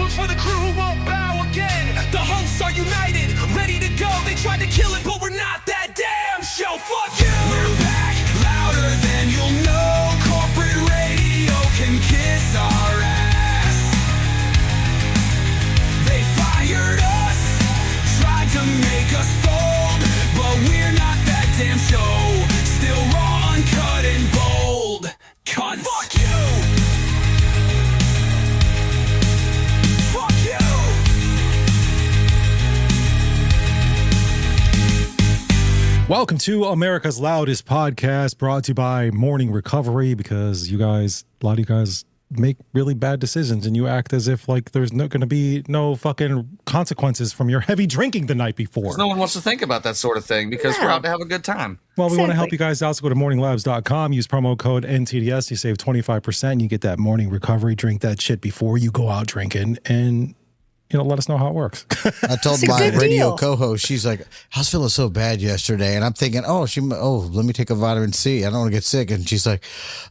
goes for the crew who won't bow again. The hosts are united, ready to go. They tried to kill it, but we're not that damn show. Fuck you! We're back, louder than you'll know. Corporate radio can kiss our ass. They fired us, tried to make us fold, but we're not that damn show. Still raw, uncut, and bold. Cunts. Fuck you! Fuck you! Welcome to America's Loudest podcast, brought to you by Morning Recovery, because you guys, a lot of you guys make really bad decisions and you act as if like there's no going to be no fucking consequences from your heavy drinking the night before. No one wants to think about that sort of thing because we're out to have a good time. Well, we want to help you guys out, so go to morninglabs.com, use promo code NTDS, you save 25%, you get that morning recovery, drink that shit before you go out drinking, and let us know how it works. I told my radio co-host, she's like, I was feeling so bad yesterday. And I'm thinking, let me take a vitamin C. I don't want to get sick. And she's like,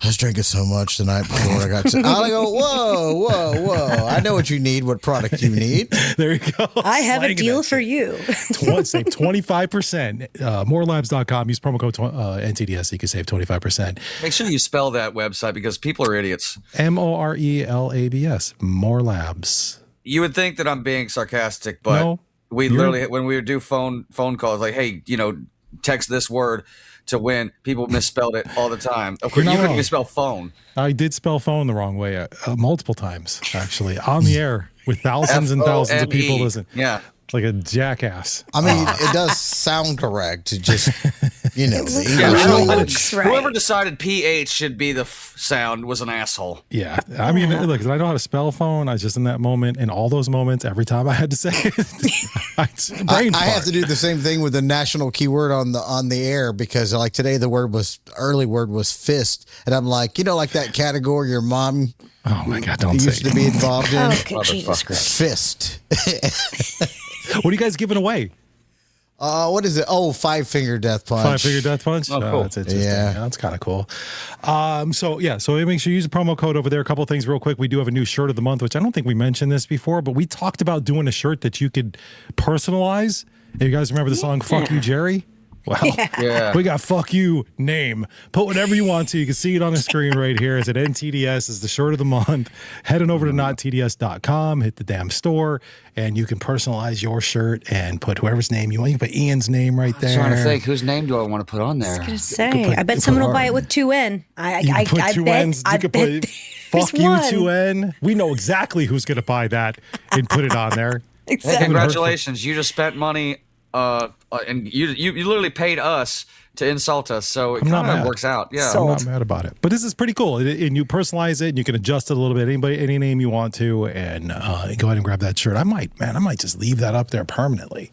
I was drinking so much the night before I got sick. I go, whoa. I know what you need, what product you need. There you go. I have a deal for you. Save 25%. Morelabs.com, use promo code NTDS so you can save 25%. Make sure you spell that website because people are idiots. MORELABS, More Labs. You would think that I'm being sarcastic, but No, literally, when we would do phone calls, like, hey, text this word to win, people misspelled it all the time. Of course, you couldn't even spell phone. I did spell phone the wrong way multiple times, actually, on the air with thousands and thousands of people listening. Yeah. Like a jackass. I mean, it does sound correct. It just, the English. Whoever decided PH should be the sound was an asshole. Yeah. I mean, look, I know how to spell phone. I was just in that moment, in all those moments, every time I had to say it. I have to do the same thing with the national keyword on the air, because like today the early word was fist. And I'm like, like that category your mom oh my God, don't say used to be involved in. Okay, Jesus Christ. Fist. What are you guys giving away? What is it? Oh, 5-finger death punch. 5-finger death punch? Oh, cool. That's interesting. Yeah. That's kind of cool. So make sure you use the promo code over there. A couple of things real quick. We do have a new shirt of the month, which I don't think we mentioned this before, but we talked about doing a shirt that you could personalize. You guys remember the song Fuck You, Jerry? Well, we got Fuck You name. Put whatever you want to. You can see it on the screen right here. It's at NTDS. It's the shirt of the month. Head on over to nottds.com, hit the damn store, and you can personalize your shirt and put whoever's name you want. You can put Ian's name right there. I'm trying to think, whose name do I want to put on there? I was going to say, I bet someone will buy it with 2 N. I put 2 N's. You could put Fuck You 2 N. We know exactly who's going to buy that and put it on there. Exactly. Hey, congratulations. You just spent money. And you literally paid us to insult us, so it kind of works out. Yeah, I'm not mad about it. But this is pretty cool, and you personalize it, and you can adjust it a little bit. Any name you want to, and go ahead and grab that shirt. I might just leave that up there permanently.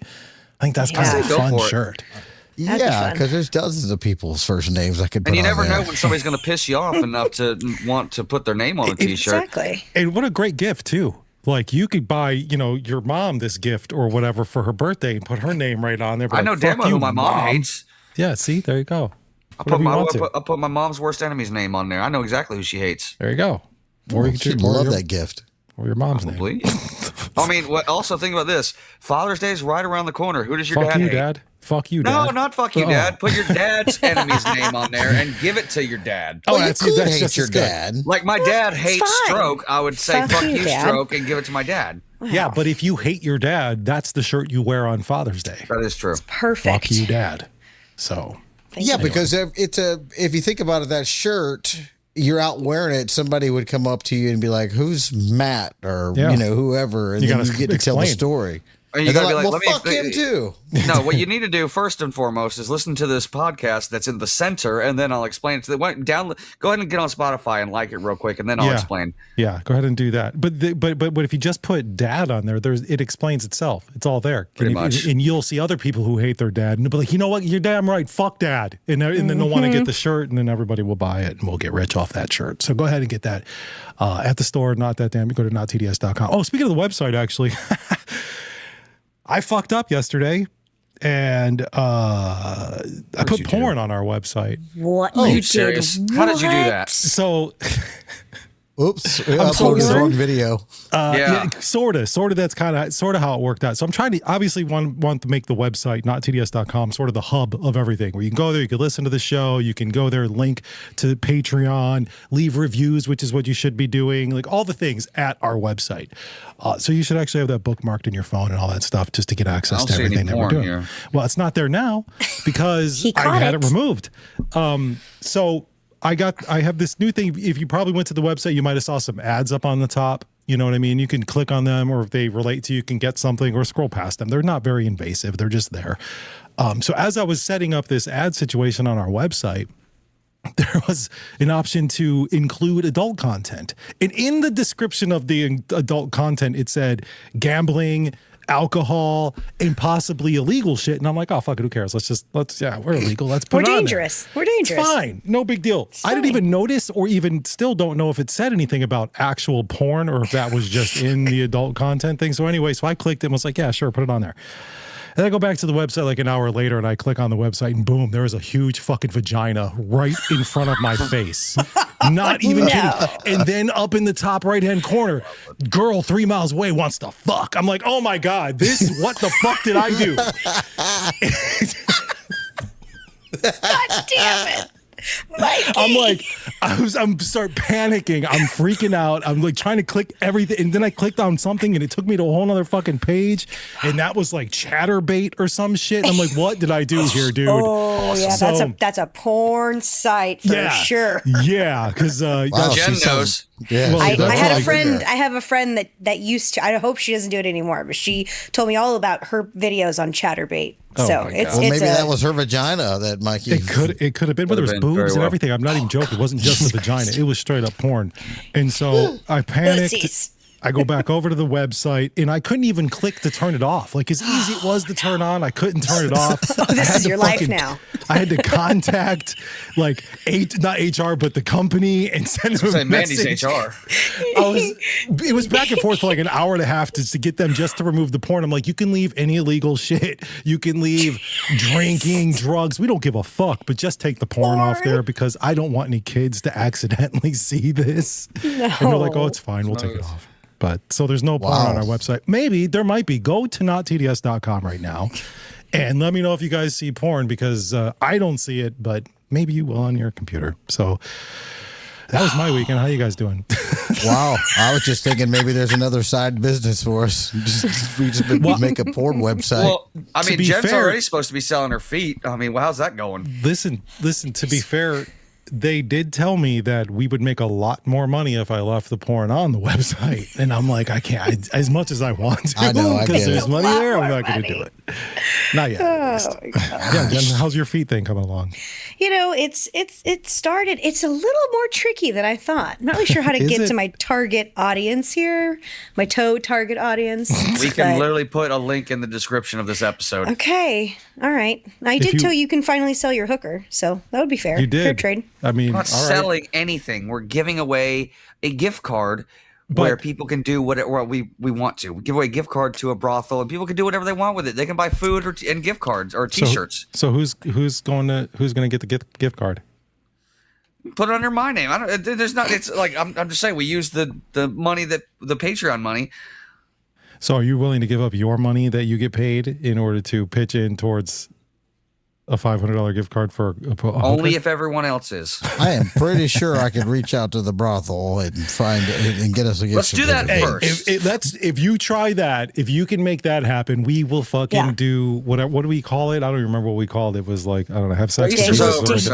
I think that's kind of a fun shirt. Yeah, because there's dozens of people's first names I could put on there. And you never know when somebody's going to piss you off enough to want to put their name on a T-shirt. Exactly. And what a great gift too. Like you could buy, your mom this gift or whatever for her birthday and put her name right on there. I know damn well who my mom hates. Yeah, see, there you go. I'll put my mom's worst enemy's name on there. I know exactly who she hates. There you go. Or you could love that gift. Or your mom's name. I mean, also think about this. Father's Day is right around the corner. Who does your dad hate? Dad. Fuck you, Dad. No, not fuck you, Dad. Put your dad's enemy's name on there and give it to your dad. Oh, that's hate your dad. Like my dad hates Stroke. I would say fuck you, Stroke, and give it to my dad. Wow. Yeah, but if you hate your dad, that's the shirt you wear on Father's Day. That is true. It's perfect. Fuck you, Dad. So. Because if you think about it, that shirt, you're out wearing it, somebody would come up to you and be like, "Who's Matt?" or whoever, and then you get to tell the story. And you gotta be like, well, fuck him too. No, what you need to do first and foremost is listen to this podcast that's in the center, and then I'll explain it to them. Go ahead and get on Spotify and like it real quick, and then I'll explain. Yeah, go ahead and do that. But if you just put dad on there, it explains itself. It's all there. Pretty much. And you'll see other people who hate their dad, and they'll be like, you know what, you're damn right, fuck dad. And then they'll want to get the shirt, and then everybody will buy it, and we'll get rich off that shirt. So go ahead and get that at the store. Not that damn. You go to nottds.com. Oh, speaking of the website, actually. I fucked up yesterday, and I put porn on our website. What? Are you serious? How did you do that? So Oops, we uploaded the wrong video. Sort of. That's kind of how it worked out. So I'm trying to obviously want to make the website, nottds.com, sort of the hub of everything, where you can go there, you can listen to the show, you can go there, link to Patreon, leave reviews, which is what you should be doing, like all the things at our website. So you should actually have that bookmarked in your phone and all that stuff just to get access to everything that we're doing. Here. Well, it's not there now because I had it removed. So I have this new thing. If you probably went to the website, you might have saw some ads up on the top. You know what I mean? You can click on them, or if they relate to you, can get something or scroll past them. They're not very invasive. They're just there. So as I was setting up this ad situation on our website, there was an option to include adult content. And in the description of the adult content, it said gambling, alcohol, and possibly illegal shit. And I'm like, oh, fuck it, who cares? We're illegal. Let's put it on there. We're dangerous. It's fine. No big deal. I didn't even notice, or even still don't know if it said anything about actual porn or if that was just in the adult content thing. So anyway, so I clicked it and was like, yeah, sure, put it on there. And I go back to the website like an hour later and I click on the website and boom, there is a huge fucking vagina right in front of my face. Not even kidding. And then up in the top right-hand corner, girl 3 miles away wants to fuck. I'm like, oh my God, what the fuck did I do? God damn it. Mikey. I'm like, I'm start panicking. I'm freaking out. I'm like trying to click everything. And then I clicked on something and it took me to a whole nother fucking page. And that was like chatterbait or some shit. I'm like, what did I do here, dude? Oh, yeah. So, that's a porn site for sure. Yeah. Because Jenn knows. Yeah, I had a friend. I have a friend that used to. I hope she doesn't do it anymore, but she told me all about her videos on chatterbait. So maybe that was her vagina that Mikey. It could have been, but there was boobs and everything. I'm not even joking. It wasn't just the vagina. It was straight up porn. And so I panicked. I go back over to the website and I couldn't even click to turn it off. Like as easy it was to turn on, I couldn't turn it off. This is your life now. I had to contact not HR, but the company and send them a message. Mandy's HR. It was back and forth for like an hour and a half to get them just to remove the porn. I'm like, you can leave any illegal shit. You can leave drinking, drugs. We don't give a fuck, but just take the porn off there because I don't want any kids to accidentally see this. No. And they're like, oh, it's fine. We'll take it off. But so there's no porn on our website. Maybe there might be. Go to nottds.com right now and let me know if you guys see porn because I don't see it, but maybe you will on your computer. So that was my weekend. How you guys doing? Wow. I was just thinking maybe there's another side business for us. We just make a porn website. Well, I mean, Jenn's already supposed to be selling her feet. I mean, how's that going? Listen, to be fair, they did tell me that we would make a lot more money if I left the porn on the website. And I'm like, I can't, as much as I want to. I know, because there's money there, I'm not going to do it. Not yet. Oh my gosh. Yeah, Jen, how's your feet thing coming along? You know, it started. It's a little more tricky than I thought. I'm not really sure how to get to my target audience here, my target audience. We can literally put a link in the description of this episode. Okay, all right. I did tell you can finally sell your hooker, so that would be fair. You did. Fair trade. I mean, we're not selling anything. We're giving away a gift card where people can do what we want to. We give away a gift card to a brothel, and people can do whatever they want with it. They can buy food and gift cards or T-shirts. So who's going to get the gift card? Put it under my name. It's like I'm just saying we use the money the Patreon money. So are you willing to give up your money that you get paid in order to pitch in towards a $500 gift card for a only if everyone else is? I am pretty sure I could reach out to the brothel and find it and get us a gift. Let's do that first. If you try that, if you can make that happen, we will fucking do whatever. What do we call it? I don't remember what we called it. It was like, I don't know, have sex.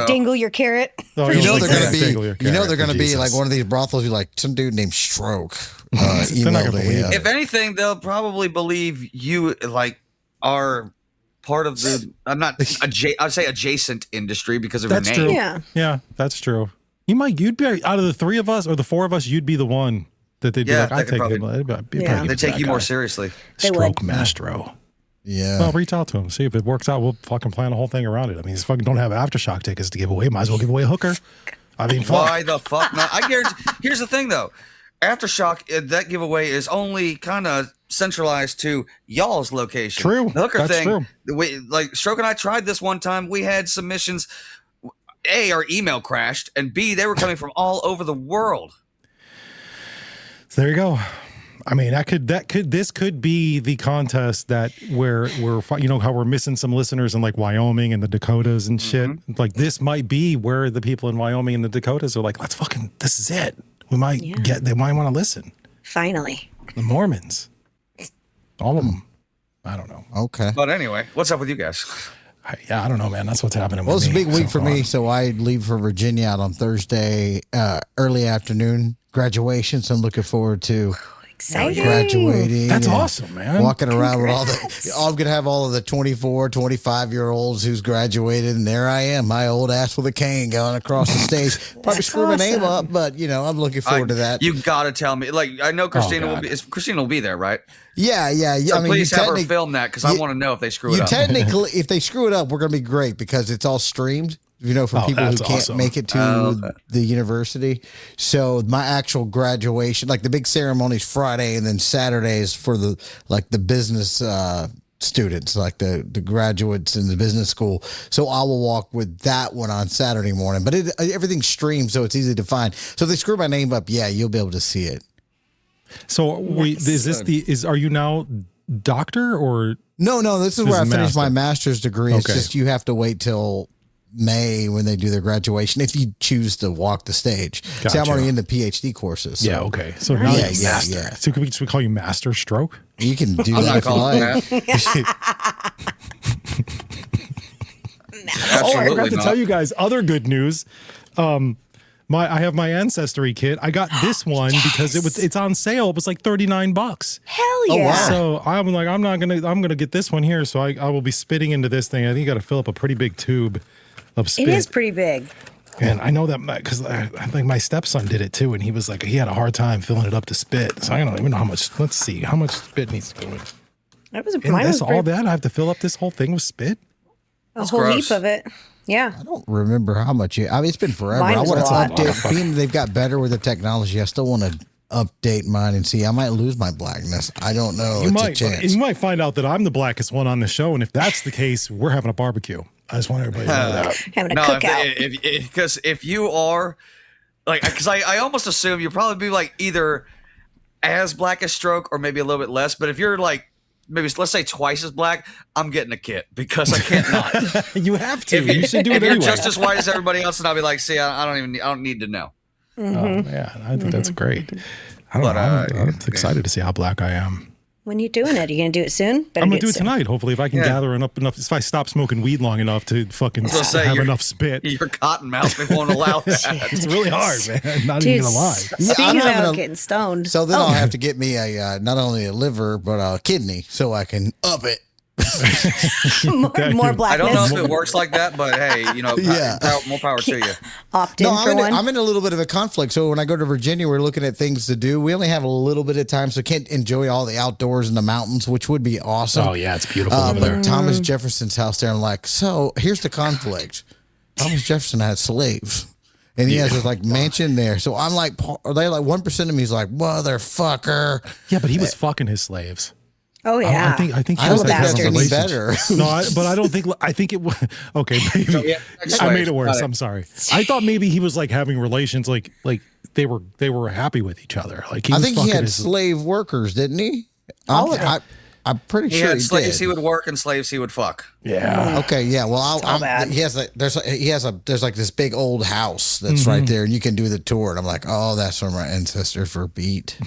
Dingle your carrot. Oh, you know they're gonna be like one of these brothels. You like some dude named Stroke. Emailed me. If anything, they'll probably believe you like are part of the I'd say adjacent industry because of your name. True. Yeah, that's true. You'd be out of the three of us or the four of us, you'd be the one that they'd be like, I take him. They take you more seriously. Stroke Mastro. Yeah. Well, reach out to him. See if it works out. We'll fucking plan a whole thing around it. I mean, these fucking don't have Aftershock tickets to give away. Might as well give away a hooker. I mean, why the fuck not? I guarantee. Here's the thing, though. Aftershock, that giveaway is only kind of centralized to y'all's location. True. The hooker That's thing. True. Like Stroke and I tried this one time. We had submissions. A, our email crashed, and B, they were coming from all over the world. So there you go. I mean, this could be the contest that where we're, you know, how we're missing some listeners in like Wyoming and the Dakotas and shit. Like this might be where the people in Wyoming and the Dakotas are like, this is it. We might they might want to listen. Finally. The Mormons. All of them. I don't know. Okay. But anyway, what's up with you guys? I don't know, man. That's what's happening. Well, with it's a me big week so for me, far. so I leave for Virginia out on Thursday, early afternoon graduation. So I'm looking forward to Exciting. graduating. That's and awesome, man. Walking around with I'm going to have all of the 24, 25-year-olds who's graduated, and there I am, my old ass with a cane going across the stage. Probably screw my name up, but, you know, I'm looking forward to that. You got to tell me. Like, I know Christina God. Christina will be there, right? Yeah. So I mean, please have her technic- film that because I want to know if they screw it You up. technically, if they screw it up, we're going to be great because it's all streamed. You know, for people who that's can't awesome. make it to the university. So my actual graduation, like the big ceremony is Friday, and then Saturday is for the business students, like the graduates in the business school. So I will walk with that one on Saturday morning. But everything's streamed, so it's easy to find. So if they screw my name up, you'll be able to see it. So are you now doctor or? No, this is where I finished my master. master's degree. It's Okay. just you have to wait till May when they do their graduation if you choose to walk the stage. See, I'm Gotcha. already in the PhD courses. So Yeah, okay. So now Yeah, you're yeah, master. yeah. So can we call you Master Stroke? You can do I'm that not if you calling like. that. Oh, I forgot Absolutely to not. tell you guys other good news. I have my ancestry kit. I got this one because it's on sale. It was like $39. Hell yeah. wow. So I'm like, I'm gonna get this one here. So I will be spitting into this thing. I think you got to fill up a pretty big tube of spit. It is pretty big. And I know that because I think my stepson did it too, and he was like, he had a hard time filling it up to spit. So I don't even know how much. Let's see how much spit needs to go in. That was And mine that's was all pretty, that I have to fill up this whole thing with spit. a whole gross. heap of it. Yeah. I don't remember how much. I mean, it's been forever. Mine I was want a to lot. update. Being they've got better with the technology, I still want to update mine and see. I might lose my blackness. I don't know. You It's a chance. might find out that I'm the blackest one on the show, and if that's the case, we're having a barbecue. I just want everybody to know that. Having a No, cookout. because if you are like, because I almost assume you'll probably be like either as black as Stroke or maybe a little bit less. But if you're like maybe let's say twice as black, I'm getting a kit because I can't not. You have to. If You should do if it you're anyway. just as white as everybody else, and I'll be like, see, I don't need to know. Oh man, I think that's great. I don't know. I'm excited to see how black I am. When you doing it? Are you going to do it soon? Better I'm gonna get do it soon. tonight. Hopefully, if I can Yeah. gather enough. If I stop smoking weed long enough to fucking gonna say, have you're- enough spit. Your cotton mouth they won't allow that. It's really hard, man. Not Dude, even gonna lie. Yeah, speaking I'm having about a- getting stoned. So then I'll have to get me a not only a liver but a kidney so I can up it. more I blackness. don't know if it works like that, but hey, you know, Yeah. more power to you. Opt in No, for one. I'm in a little bit of a conflict. So when I go to Virginia, we're looking at things to do. We only have a little bit of time, so can't enjoy all the outdoors and the mountains, which would be awesome. Oh yeah, it's beautiful over there. But Thomas Jefferson's house there, I'm like, so here's the conflict. Thomas Jefferson had slaves. And he has this like mansion there. So I'm like, are they like 1% of me is like, motherfucker. Yeah, but he was fucking his slaves. oh yeah. I think he I was don't like think having that's any relations. better. No, but I don't think. I think it was okay. Maybe yeah, I made it worse. got it. I'm sorry. I thought maybe he was like having relations, like they were happy with each other. Like he I was think he fucking had his, slave workers, didn't he? All of it. I'm pretty He sure had he slaves did. he would work and slaves he would fuck. yeah. Okay, yeah. Well, all bad. there's like this big old house that's right there, and you can do the tour. And I'm like, oh, that's where my ancestors were beat.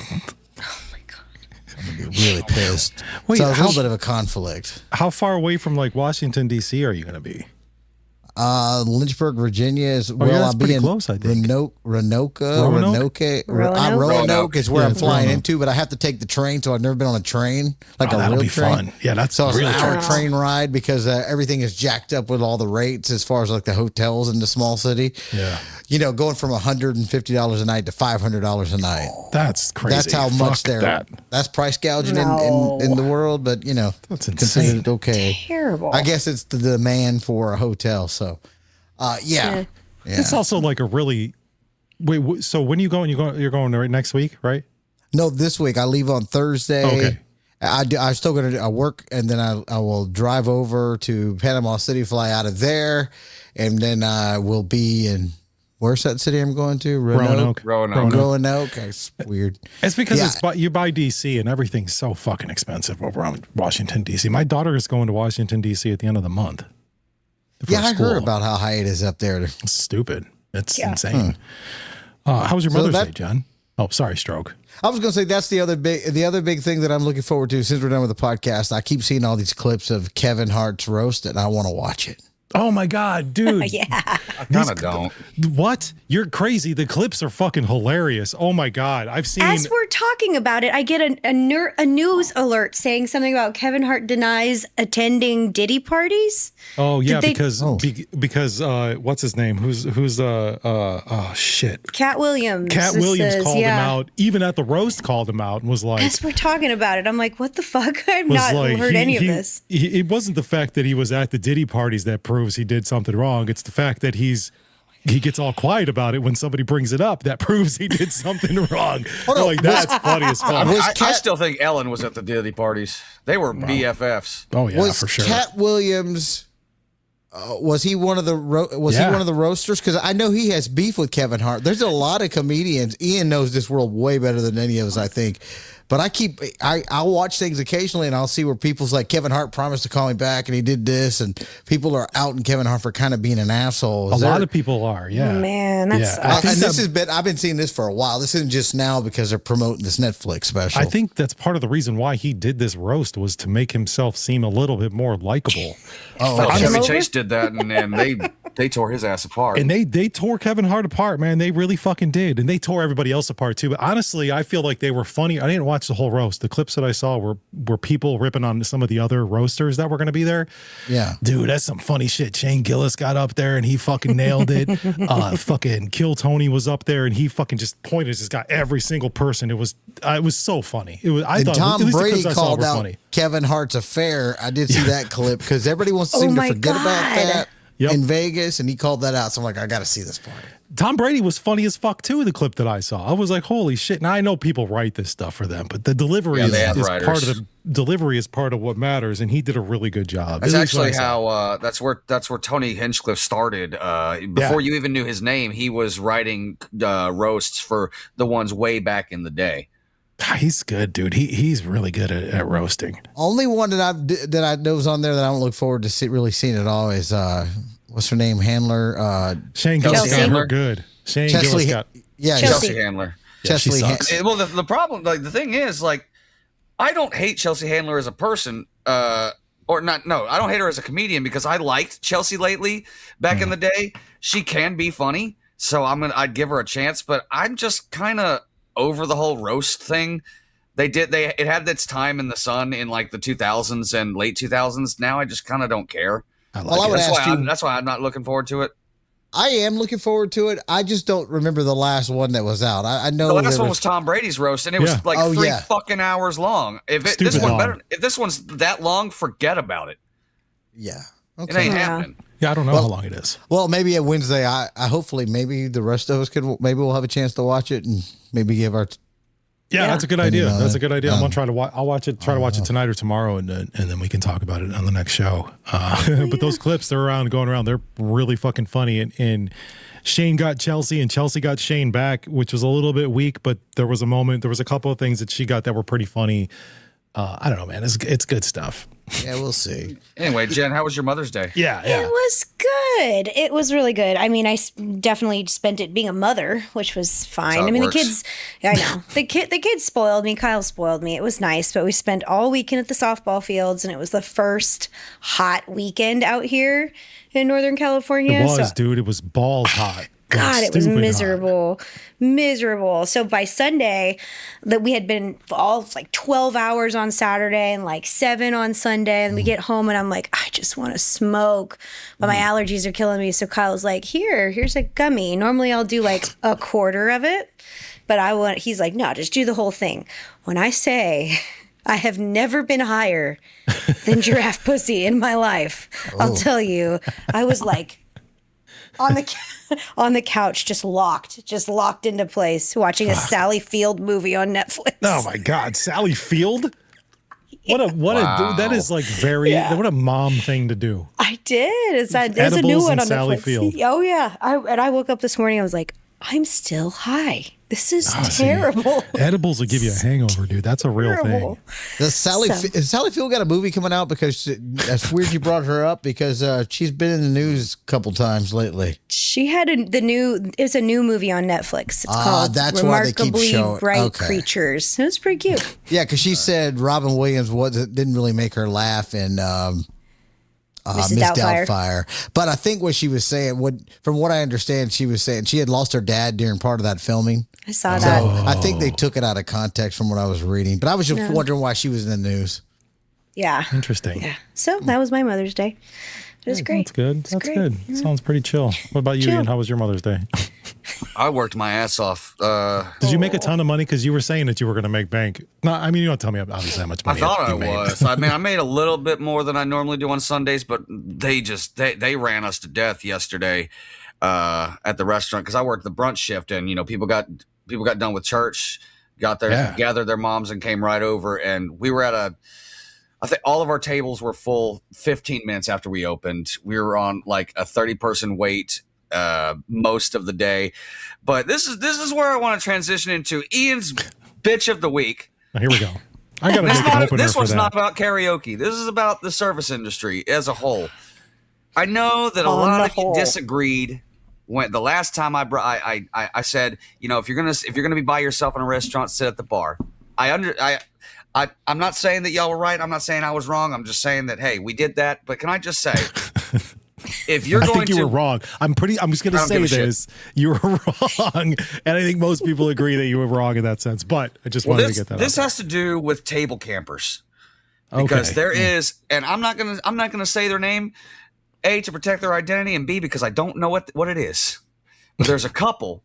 I'm gonna be really pissed. Wait, so it's a how- little bit of a conflict. How far away from like Washington D.C. are you going to be? Lynchburg, Virginia is yeah, that's I'll be pretty in close, I think. Roanoke. Roanoke? Roanoke is where Yeah, I'm it's flying Roanoke. into, but I have to take the train, so I've never been on a train, like Oh, a that'll real be train. fun. Yeah, that's So it's real an hour train. train ride because everything is jacked up with all the rates as far as like the hotels in the small city. Yeah, You know, going from $150 a night to $500 a night. that's crazy. That's how Fuck much that. That's price gouging No. in the world, but you know, That's considered insane. okay. Terrible. I guess it's the demand for a hotel. So, yeah. It's also like a really wait. So when you going? You're going right next week, right? No, this week I leave on Thursday. Okay. I'm still going to work, and then I will drive over to Panama City, fly out of there, and then I will be in Where's that city I'm going to? Roanoke. Roanoke. It's weird. It's because you buy DC and everything's so fucking expensive over on Washington, D.C. My daughter is going to Washington, D.C. at the end of the month. Yeah, I heard about how high it is up there. It's stupid. It's insane. How was your Mother's Day, John? Oh, sorry, stroke. I was going to say that's the other big thing that I'm looking forward to since we're done with the podcast. I keep seeing all these clips of Kevin Hart's roast, and I want to watch it. Oh my God, dude. Yeah. I kind of don't. What? You're crazy. The clips are fucking hilarious. Oh my God. I've seen. As we're talking about it, I get a news alert saying something about Kevin Hart denies attending Diddy parties. Oh yeah, because what's his name? Who's shit. Cat Williams. Cat Williams called him out. Even at the roast, called him out and was like. As we're talking about it, I'm like, what the fuck? I've not heard any of this. It wasn't the fact that he was at the Diddy parties that proved he did something wrong. It's the fact that he gets all quiet about it when somebody brings it up. That proves he did something wrong. That's funny as fuck. I still think Ellen was at the Diddy parties. They were BFFs. Oh yeah, for sure. Cat Williams, was he one of the roasters? Because I know he has beef with Kevin Hart. There's a lot of comedians. Ian knows this world way better than any of us, I think. But I'll watch things occasionally and I'll see where people's like, Kevin Hart promised to call me back and he did this, and people are outing Kevin Hart for kind of being an asshole. A lot of people are, yeah. Man, that's I've been seeing this for a while. This isn't just now because they're promoting this Netflix special. I think that's part of the reason why he did this roast was to make himself seem a little bit more likable. Chevy Chase did that, and they tore his ass apart. And they tore Kevin Hart apart, man. They really fucking did. And they tore everybody else apart too. But honestly, I feel like they were funny. I didn't watch the whole roast. The clips that I saw were people ripping on some of the other roasters that were going to be there. Yeah. Dude, that's some funny shit. Shane Gillis got up there and he fucking nailed it. Fucking Kill Tony was up there and he fucking just pointed, just got every single person. It was so funny. I thought Tom at least Brady the called out funny. Kevin Hart's affair. I did see that clip because everybody wants to seem to forget about that in Vegas, and he called that out. So I'm like, I got to see this part. Tom Brady was funny as fuck too. The clip that I saw, I was like, "Holy shit!" Now I know people write this stuff for them, but the delivery is part of the delivery is part of what matters, and he did a really good job. That's actually how that's where Tony Hinchcliffe started. Before you even knew his name, he was writing roasts for the ones way back in the day. He's good, dude. He's really good at roasting. Only one that I know was on there that I don't look forward to really seeing at all is what's her name? Handler. Shane Gillis got her good. Shane Gillis got Chelsea Handler. Chelsea Handler. Well, the problem, like the thing is, like, I don't hate Chelsea Handler as a person, or not. No, I don't hate her as a comedian because I liked Chelsea lately. Back in the day, she can be funny, so I'd give her a chance. But I'm just kind of over the whole roast thing. It had its time in the sun in like the 2000s and late 2000s. Now I just kind of don't care. That's why I'm not looking forward to it. I am looking forward to it. I just don't remember the last one that was out. I know the last one was Tom Brady's roast, and it was like 3 fucking hours long. If this one's that long, forget about it. Yeah, it ain't happening. Yeah, I don't know how long it is. Well, maybe at Wednesday, I hopefully maybe the rest of us we'll have a chance to watch it and maybe give our. Yeah, that's a good idea. That's a good idea. I'm gonna try to watch. I'll watch it. Try to watch it tonight or tomorrow, and then we can talk about it on the next show. But those clips, they're going around. They're really fucking funny. And Shane got Chelsea, and Chelsea got Shane back, which was a little bit weak. But there was a couple of things that she got that were pretty funny. I don't know, man. It's good stuff. Yeah, we'll see. Anyway, Jen, how was your Mother's Day? Yeah. It was good. It was really good. I mean, I definitely spent it being a mother, which was fine. I mean, works. the kids, I know. the kids spoiled me. Kyle spoiled me. It was nice, but we spent all weekend at the softball fields, and it was the first hot weekend out here in Northern California. It was, dude. It was balls hot. God, it was miserable. So by Sunday, that we had been all like 12 hours on Saturday and like 7 on Sunday, and we get home and I'm like, I just want to smoke, but my allergies are killing me. So Kyle's like, here's a gummy. Normally I'll do like a quarter of it, but he's like, no, just do the whole thing. When I say I have never been higher than giraffe pussy in my life, I'll tell you, I was like, on the couch, just locked into place, watching a Sally Field movie on Netflix. Oh my God, Sally Field? That is like what a mom thing to do. I did. There's a new Edibles one and on Sally Netflix. Field. Oh yeah. I woke up this morning. I was like, I'm still high. This is terrible. Edibles will give you a hangover, dude. That's a real thing. Does has Sally Field got a movie coming out? Because that's weird you brought her up because she's been in the news a couple times lately. She had it's a new movie on Netflix. It's called that's why they keep Remarkably showing. Bright Creatures. It was pretty cute. Yeah, because she said Robin Williams didn't really make her laugh in Miss Doubtfire. But I think what she was saying, from what I understand, she was saying she had lost her dad during part of that filming. I saw that. So I think they took it out of context from what I was reading. But I was just wondering why she was in the news. Yeah. Interesting. Yeah. So that was my Mother's Day. It was great. That's good. That's great. good. Sounds pretty chill. What about you, Ian? How was your Mother's Day? I worked my ass off. Did you make a ton of money? Because you were saying that you were going to make bank. No, I mean, you don't tell me obviously how much I money thought I you made. was. I mean, I made a little bit more than I normally do on Sundays, but they ran us to death yesterday at the restaurant because I worked the brunch shift, and people got done with church, gathered their moms, and came right over, and we were at I think all of our tables were full 15 minutes after we opened. We were on like a 30-person wait most of the day. But this is where I want to transition into Ian's bitch of the week. Here we go. I got to make an opener This for one's that. not about karaoke. This is about the service industry as a whole. I know that a lot of you disagreed when the last time I said, if you're gonna be by yourself in a restaurant, sit at the bar. I'm not saying that y'all were right. I'm not saying I was wrong. I'm just saying that, hey, we did that. But can I just say, if you're I going think you were wrong. I'm just going to say this. You were wrong. And I think most people agree that you were wrong in that sense. But I just wanted to get that out. This has to do with table campers. Because there is, and I'm not gonna say their name, A, to protect their identity, and B, because I don't know what it is. But there's a couple.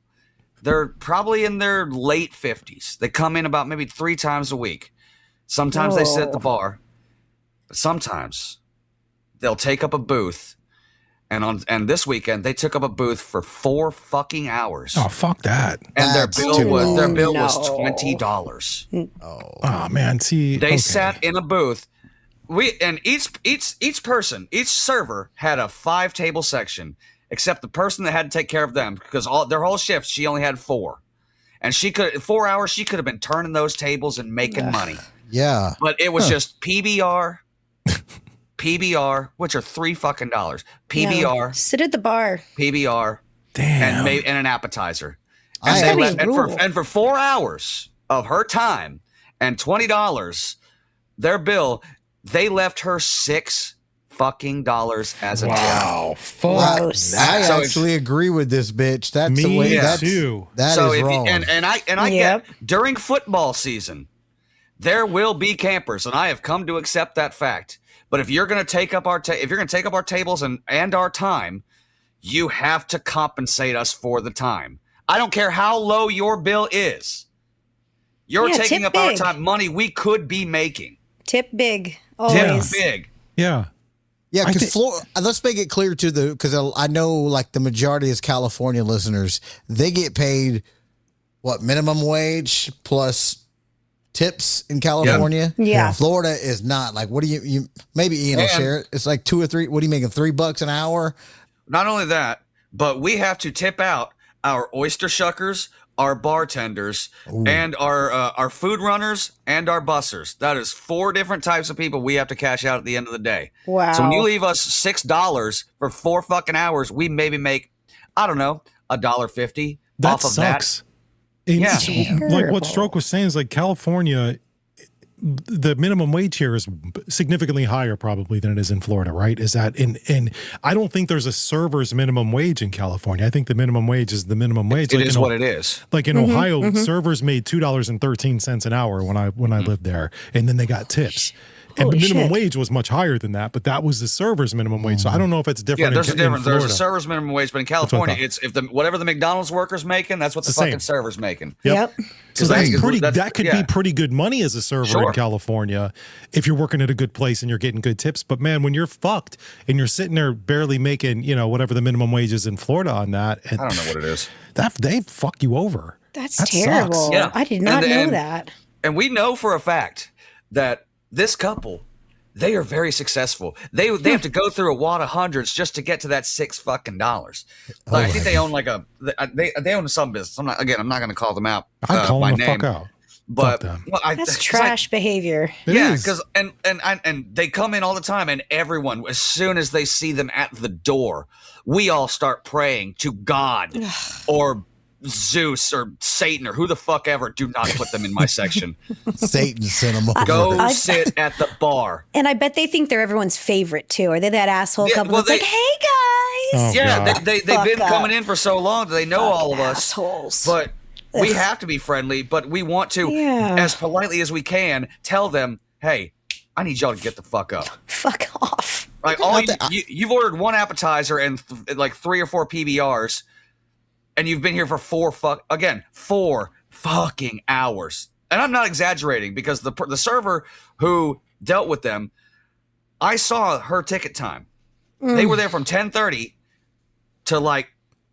They're probably in their late 50s. They come in about maybe 3 times a week. Sometimes they sit at the bar, but sometimes they'll take up a booth. And this weekend they took up a booth for 4 fucking hours. Oh, fuck that! And their bill was $20. Oh man, see, they sat in a booth. Each person, each server had a 5-table section, except the person that had to take care of them because their whole shift she only had 4, and 4 hours she could have been turning those tables and making money. Yeah. But it was just PBR, which are $3 fucking. PBR. No, sit at the bar. PBR. Damn. And an appetizer. And for 4 hours of her time and $20, their bill, they left her $6 fucking as a tip. Wow. Gross. I actually agree with this bitch. That's Me the way too. That is wrong. And I get during football season, there will be campers, and I have come to accept that fact. But if you're going to take up our tables and our time, you have to compensate us for the time. I don't care how low your bill is. You're taking up our time, money we could be making. Tip big, always. Tip big. Yeah. Yeah, because let's make it clear because I know like the majority is California listeners. They get paid minimum wage plus tips in California. Yeah. Florida is not. Like, what do you maybe Ian will share it. It's like 2 or 3. What are you making? $3 an hour? Not only that, but we have to tip out our oyster shuckers, our bartenders, and our food runners and our bussers. That is 4 different types of people we have to cash out at the end of the day. Wow. So when you leave us $6 for 4 fucking hours, we maybe make, I don't know, $1.50 off of sucks. that. Like what Stroke was saying is like California, the minimum wage here is significantly higher probably than it is in Florida, right? Is that in I don't think there's a server's minimum wage in California. I think the minimum wage is the minimum wage. It is what it is. Like in Ohio, servers made $2.13 an hour when I lived there, and then they got tips. And the minimum wage was much higher than that, but that was the server's minimum wage. So I don't know if it's different. Yeah, there's a difference. There's a Florida. server's minimum wage, but in California, it's whatever the McDonald's worker's making, that's what the fucking server's making. Yep. So that could be pretty good money as a server Sure. in California if you're working at a good place and you're getting good tips. But man, when you're fucked and you're sitting there barely making, whatever the minimum wage is in Florida on that, and I don't know what it is. They fuck you over. That's that terrible. Sucks. Yeah. I did not know that. And we know for a fact that this couple, they are very successful. They have to go through a wad of hundreds just to get to that $6 fucking. Like, I think they own like they own some business. I'm not going to call them out. I'd call by them the name. fuck out. But Fuck them. That's trash behavior. It yeah, is. because and they come in all the time, and everyone, as soon as they see them at the door, we all start praying to God or Zeus or Satan or who the fuck ever. Do not put them in my section. Satan sent them over. Go sit at the bar. And I bet they think they're everyone's favorite too. Are they that asshole Yeah, couple well, that's like, hey guys? Oh, Yeah, God. they've Fuck been up. coming in for so long that they know all of us. Assholes. But we have to be friendly, but we want to, Yeah. as politely as we can, tell them, hey, I need y'all to get the fuck up. Fuck off. Like, you've ordered one appetizer and like 3 or 4 PBRs, and you've been here for 4 fucking hours. And I'm not exaggerating, because the server who dealt with them, I saw her ticket time. They were there from 10:30 to like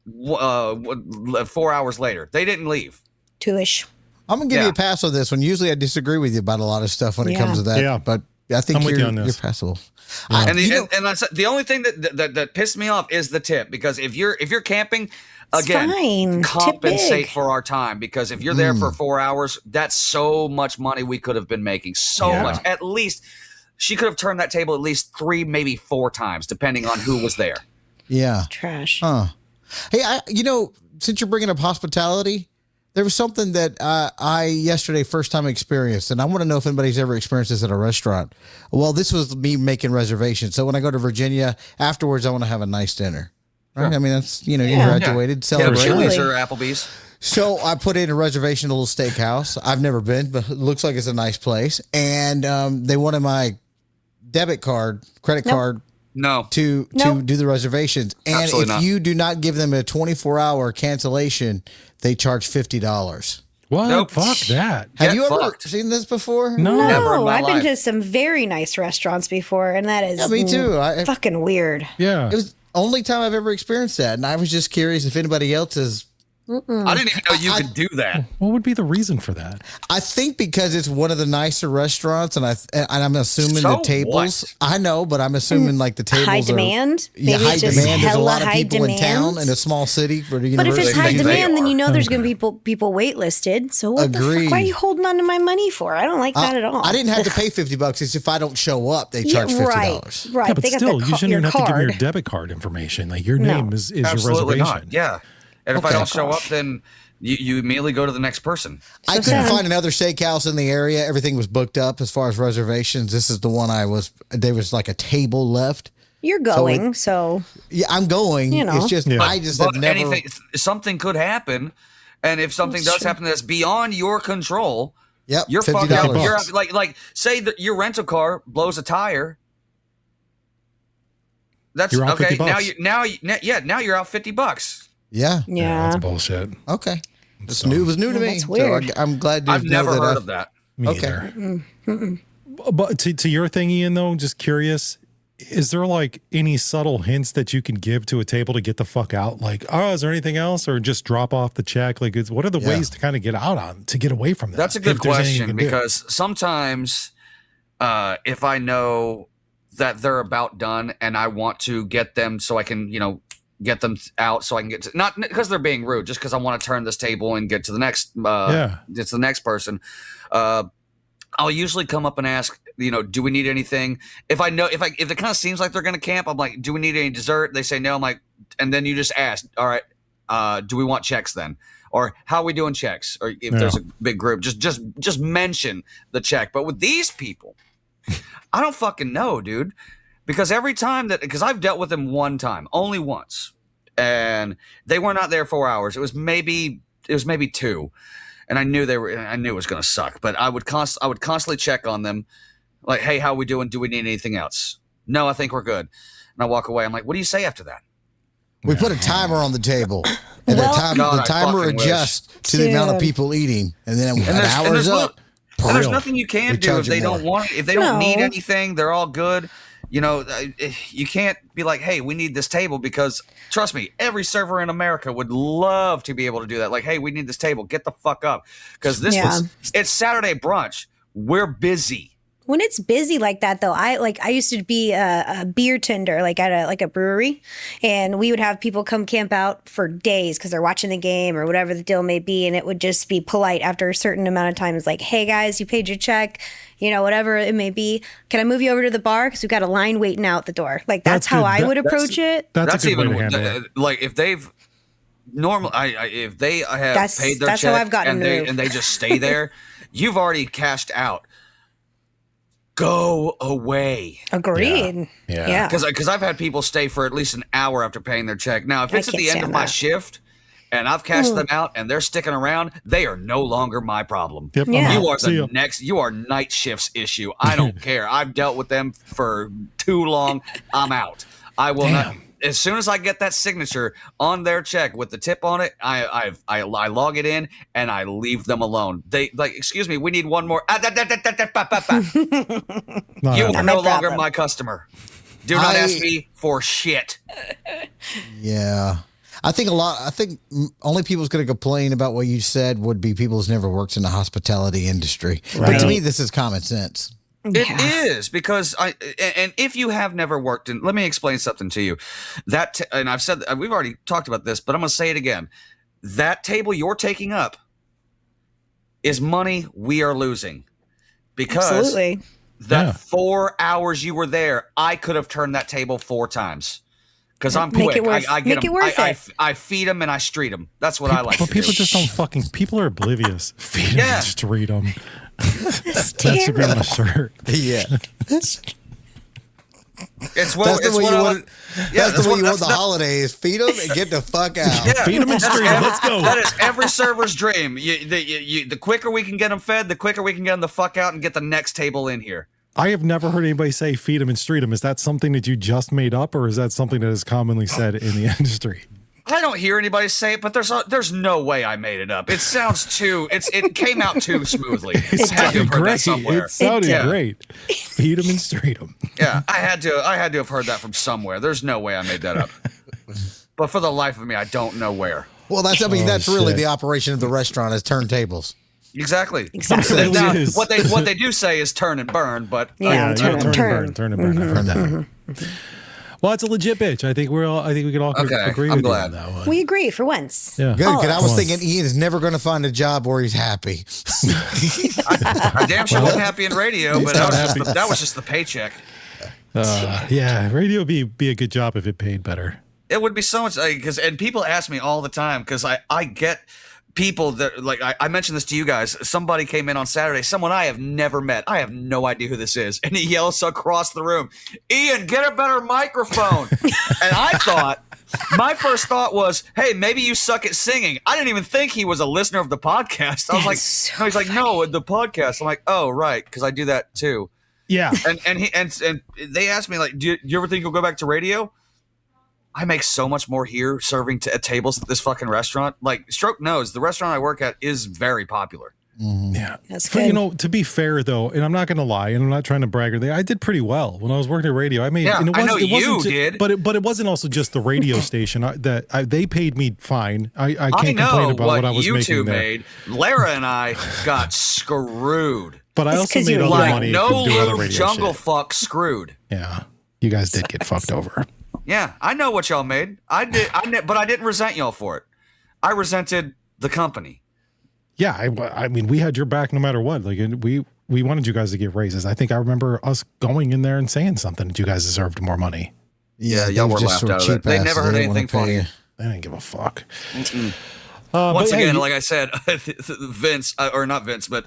4 hours later. They didn't leave. Two-ish. I'm gonna give you Yeah. a pass on this one. Usually, I disagree with you about a lot of stuff when it comes to that. Yeah. But I think I'm with you on you're this. passable. And the only thing that pissed me off is the tip, because if you're camping, again, fine. Tip compensate big. for our time, because if you're there for 4 hours, that's so much money we could have been making. So Yeah. much. At least she could have turned that table at least 3, maybe 4 times, depending on who was there. Yeah. Trash. Huh. Hey, since you're bringing up hospitality, there was something that I yesterday first time experienced, and I want to know if anybody's ever experienced this at a restaurant. Well, this was me making reservations. So when I go to Virginia afterwards, I want to have a nice dinner. Right? I mean, that's you graduated, Yeah, celebrate. Chili's or Applebee's. So I put in a reservation, a little steakhouse. I've never been, but it looks like it's a nice place. And they wanted my credit card No. to do the reservations. And Absolutely if not. you do not give them a 24-hour cancellation, they charge $50. What? Nope. Fuck that. Have Get you ever fucked. seen this before? No. Never in No, my I've been life. to some very nice restaurants before, and that is Yeah, me too. fucking weird. Yeah. It was the only time I've ever experienced that, and I was just curious if anybody else has. I didn't even know you could do that. What would be the reason for that? I think because it's one of the nicer restaurants, and I'm assuming So the tables. what? I know, but I'm assuming like the tables High are demand? Yeah, Maybe high it's just demand. There's a hella lot of high people in town demand? in a small city for the But if university. it's high think they demand, then are. you know there's going to be people waitlisted. So what the Agreed. fuck? Why are you holding on to my money for? I don't like that at all. I didn't have to pay $50. It's if I don't show up, they charge $50. Right. Yeah, but They got still, the you shouldn't your even have to give me your card. debit card information. Like your No. name is your Absolutely reservation. not. Yeah. And if I Okay. don't show up, then you immediately go to the next person. I couldn't sad. find another steakhouse in the area. Everything was booked up as far as reservations. This is the one there was like a table left. You're going, so Yeah, I'm going. You know. It's just, Yeah. I just have But never. something could happen, and if something That's does true. happen that's beyond your control, Yep, you're fucked $50. out. You're out, like say that your rental car blows a tire. That's You're out okay. $50. Now you're out $50. Yeah. yeah. That's bullshit. Okay. It was new to me. that's weird. So I'm glad to I've know never that heard of that. Me Okay. either. But to your thing, Ian, though, just curious, is there like any subtle hints that you can give to a table to get the fuck out? Like, oh, is there anything else, or just drop off the check? Like, what are the ways to kind of get out on to get away from that? That's a good if there's anything you question, can do? because sometimes if I know that they're about done and I want to get them so I can, get them out so I can get to, not because they're being rude, just because I want to turn this table and get to the next, it's the next person. I'll usually come up and ask, do we need anything? If I know, if it kind of seems like they're going to camp, I'm like, do we need any dessert? They say no. I'm like, and then you just ask, all right, do we want checks then? Or how are we doing checks? Or if there's a big group, just mention the check. But with these people, I don't fucking know, dude. Because every time because I've dealt with them one time, only once, and they were not there 4 hours. It was maybe 2, and I knew it was going to suck. But I would constantly check on them, like, hey, how are we doing? Do we need anything else? No, I think we're good. And I walk away. I'm like, what do you say after that? We put a timer on the table, and Well- God, the I timer fucking wish. adjusts to the amount of Dude. people eating, and then an there's- and hour's there's up. And there's real. nothing you can We do if charge they you don't more. want. If they don't need No. anything, they're all good. You can't be like, hey, we need this table, because trust me, every server in America would love to be able to do that. Like, hey, we need this table. Get the fuck up, because it's Saturday brunch. We're busy. When it's busy like that, though, I used to be a beer tender, like at a brewery, and we would have people come camp out for days because they're watching the game or whatever the deal may be, and it would just be polite after a certain amount of time. It's like, hey guys, you paid your check, whatever it may be. Can I move you over to the bar because we've got a line waiting out the door? Like that's how I would approach it. That's a good way to handle it. Like if they've if they have paid their that's check how I've gotten and they just stay there, you've already cashed out. Go away. Agreed. Yeah. Because I've had people stay for at least an hour after paying their check. Now, if it's at the end of my shift and I've cashed them out and they're sticking around, they are no longer my problem. Yep, Yeah. You are night shift's issue. I don't care. I've dealt with them for too long. I'm out. I will not. As soon as I get that signature on their check with the tip on it, I log it in and I leave them alone. They excuse me, we need one more. You are no longer my customer. Do not ask me for shit. Yeah. I think only people's going to complain about what you said would be people who's never worked in the hospitality industry. Right. But to me, this is common sense. It is because and if you have never worked in, let me explain something to you. And I've said we've already talked about this, but I'm going to say it again. That table you're taking up is money we are losing because Absolutely. that 4 hours you were there, I could have turned that table 4 times. Because I'm quick. I get them. I feed them and I street them. That's what I like. But people just don't people are oblivious. Feed them and street them. That should be on a shirt. Yeah. That's the way you want the holidays. Feed them and get the fuck out. Yeah. Feed them and street them. Let's go. That is every server's dream. The quicker we can get them fed, the quicker we can get them the fuck out and get the next table in here. I have never heard anybody say feed them and street them. Is that something that you just made up, or is that something that is commonly said in the industry? I don't hear anybody say it, but there's no way I made it up. It sounds it came out too smoothly. It sounded great. It sounded great. Feed them and street them. Yeah, I had to have heard that from somewhere. There's no way I made that up. But for the life of me, I don't know where. Well, that's really the operation of the restaurant is turntables. Exactly. Now, what they do say is turn and burn, but turn and burn. I've heard that. Well, it's a legit bitch. I think we can all agree with you on that one. We agree for once. Yeah. Good, because I was thinking Ian is never going to find a job where he's happy. I damn sure wasn't happy in radio, but that was just the paycheck. Yeah, radio would be a good job if it paid better. It would be so much and people ask me all the time because I get people that like I mentioned this to you guys. Somebody came in on Saturday, someone I have never met. I have no idea who this is, and he yells across the room, "Ian, get a better microphone." And my first thought was, "Hey, maybe you suck at singing." I didn't even think he was a listener of the podcast. I was like, no, he's like, "No, the podcast." I'm like, "Oh, right," because I do that too. Yeah. And they asked me like, "Do you ever think you'll go back to radio?" I make so much more here serving at tables at this fucking restaurant. Like, Stroke knows the restaurant I work at is very popular. Mm-hmm. Yeah. That's good. To be fair though, and I'm not going to lie, and I'm not trying to brag or anything, I did pretty well when I was working at radio. I made, and you did. But it wasn't also just the radio station they paid me fine. I can't complain about what I was making there. Made. Lara and I got screwed. But I also made other money. No from doing other lube radio jungle shit. fuck screwed. Yeah. You guys did get fucked over. Yeah, I know what y'all made. I did, but I didn't resent y'all for it. I resented the company. Yeah, I mean, we had your back no matter what. Like, we wanted you guys to get raises. I think I remember us going in there and saying something that you guys deserved more money. Yeah, y'all were laughed out of it. They never heard anything funny. They didn't give a fuck. Once again, like I said, Vince, or not Vince, but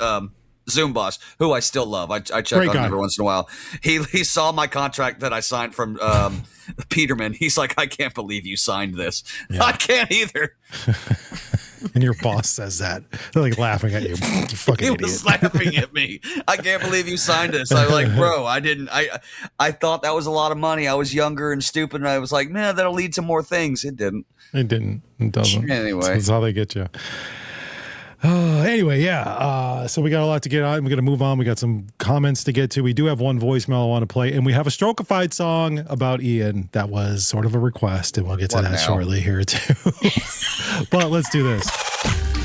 Zoom boss, who I still love. I check on him every once in a while. He saw my contract that I signed from Peterman. He's like, "I can't believe you signed this." Yeah. I can't either. And your boss says that. They're like laughing at you. You fucking idiot. He was laughing at me. "I can't believe you signed this." I'm like, "Bro, I didn't. I thought that was a lot of money. I was younger and stupid, and I was like, man, that'll lead to more things." It didn't. It didn't. It doesn't. Anyway. That's how they get you. Anyway, yeah. So we got a lot to get on. We're going to move on. We got some comments to get to. We do have one voicemail I want to play, and we have a Strokified song about Ian that was sort of a request, and we'll get to that shortly here too. But let's do this.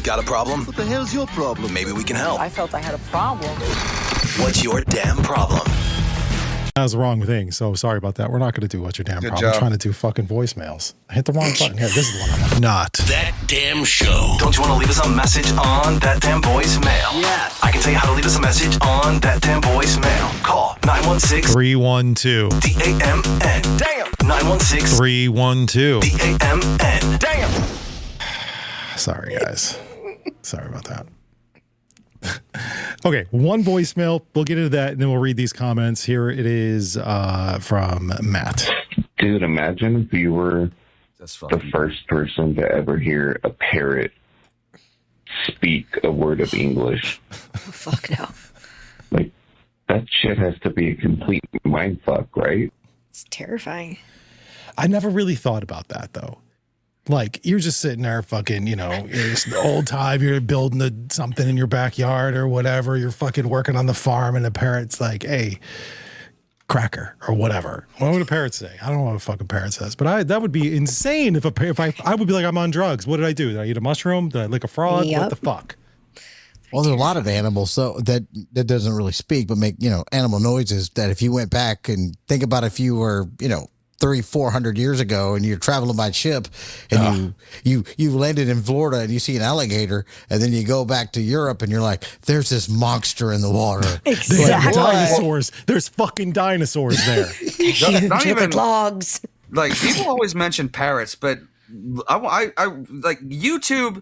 Got a problem? What the hell's your problem? Maybe we can help. I felt I had a problem. What's your damn problem? That was the wrong thing. So sorry about that. We're not going to do what's your damn Good problem. I'm job. trying to do fucking voicemails. I hit the wrong button. Here, this is the one I want. Not. That damn show. Don't you want to leave us a message on that damn voicemail? Yes. I can tell you how to leave us a message on that damn voicemail. Call 916 312. DAMN. Damn. 916 312. DAMN. Damn. Sorry, guys. Sorry about that. Okay, one voicemail. We'll get into that, and then we'll read these comments. Here it is from Matt. Dude, imagine if you were That's the fucking. first person to ever hear a parrot speak a word of English. Oh, fuck no. Like, that shit has to be a complete mindfuck, right? It's terrifying. I never really thought about that, though. Like, you're just sitting there fucking, you know, you're just old time, you're building something in your backyard or whatever. You're fucking working on the farm, and the parrot's like, hey, cracker or whatever. What would a parrot say? I don't know what a fucking parrot says, but that would be insane if I would be like, I'm on drugs. What did I do? Did I eat a mushroom? Did I lick a frog? Yep. What the fuck? Well, there's a lot of animals so that doesn't really speak, but make, animal noises that if you went back and think about if you were, 300-400 years ago and you're traveling by ship and you landed in Florida and you see an alligator and then you go back to Europe and you're like, there's this monster in the water. They have Exactly. dinosaurs. There's fucking dinosaurs there. Not even logs. like people always mention parrots, but I like YouTube.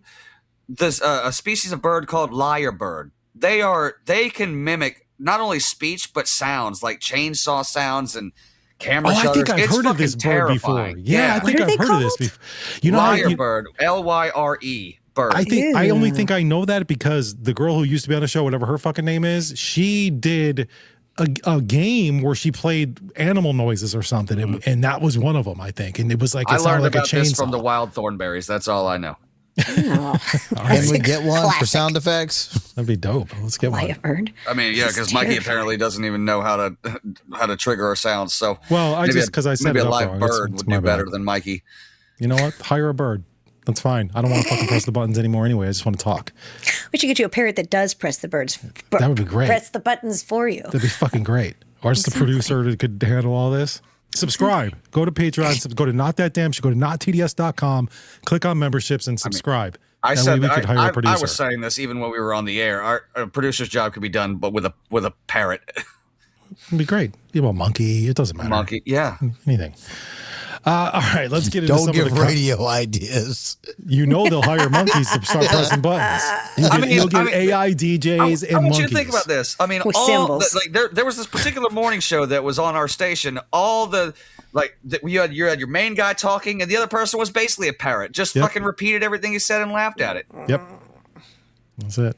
There's a species of bird called lyrebird. They can mimic not only speech but sounds like chainsaw sounds and camera Oh, I shutters. think I've It's heard of this fucking bird before. terrifying. Yeah, I think What are I've they heard of this called? before. You know, Lyrebird, Lyre bird. I think I Ew. only think I know that because the girl who used to be on the show, whatever her fucking name is, she did a game where she played animal noises or something, and that was one of them, I think. And it was like I it sounded learned like about a chainsaw. this from the wild thornberries. That's all I know. Can we get one for Classic. sound effects? That'd be dope. Let's get one. Lyrebird. I mean, yeah, because Mikey apparently doesn't even know how to trigger a sound. So Well, I maybe just because I said maybe it a up live wrong. bird It's would my do better bad. than Mikey. You know what? Hire a bird. That's fine. I don't want to fucking press the buttons anymore anyway. I just want to talk. We should get you a parrot that does press the birds. That would be great. Press the buttons for you. That'd be fucking great. Or it's the producer that could handle all this. Subscribe. Go to Patreon. Go to Not That Damn Show. Go to nottds.com. Click on memberships and subscribe. I That way said we could hire a I producer. was saying this even when we were on the air. Our producer's job could be done, but with a parrot, It'd be great. You know, a monkey. It doesn't matter. monkey. Yeah, Anything. All right, let's get into Don't some give of the radio ideas. You know they'll hire monkeys to start pressing buttons. You'll get AI DJs and I want monkeys. you to think about this. I mean, With all symbols. there was this particular morning show that was on our station. All the you had your main guy talking, and the other person was basically a parrot. Just Yep. fucking repeated everything he said and laughed at it. Yep. That's it.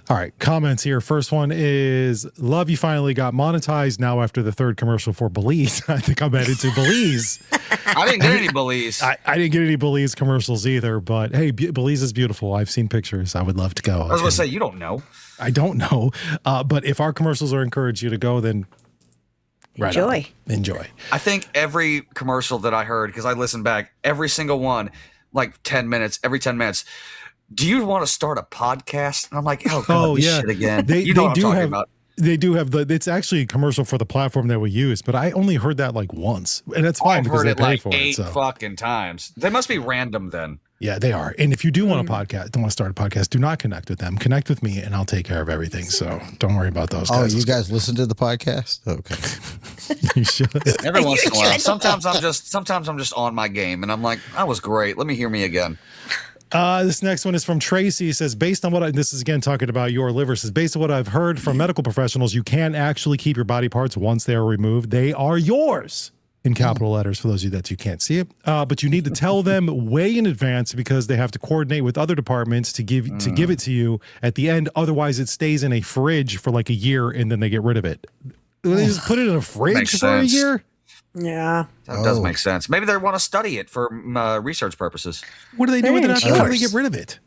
All right, comments here. First one is, love you finally got monetized now after the third commercial for Belize. I think I'm headed to Belize. I didn't get any Belize. I didn't get any Belize commercials either, but hey, Belize is beautiful. I've seen pictures. I would love to go. I was going to say you don't know. I don't know. But if our commercials are encourage you to go, then right on. Enjoy. Enjoy. I think every commercial that I heard, because I listened back, every single one, like 10 minutes, every 10 minutes. Do you want to start a podcast? And I'm like, oh, God, this shit again. You know what I'm talking about. They do have it's actually a commercial for the platform that we use, but I only heard that like once, and that's fine I've because heard they it pay like for 8 it. So. fucking times. They must be random then. Yeah, they are. And if you do want a podcast, don't want to start a podcast, do not connect with them. Connect with me, and I'll take care of everything. So don't worry about those Oh, guys. you guys listen to the podcast? Okay. You should. Every once in a while. Sometimes I'm just on my game, and I'm like, that was great. Let me hear me again. This next one is from Tracy. It says, based on this is again talking about your liver, says, based on what I've heard from medical professionals, you can actually keep your body parts once they are removed. They are yours. In capital letters for those of you that you can't see it, but you need to tell them way in advance because they have to coordinate with other departments to give it to you at the end. Otherwise, it stays in a fridge for like a year and then they get rid of it. They just put it in a fridge Makes for sense. a year. Yeah. That does make sense. Maybe they want to study it for research purposes. What do they do with it Very after? How do they yours. get rid of it?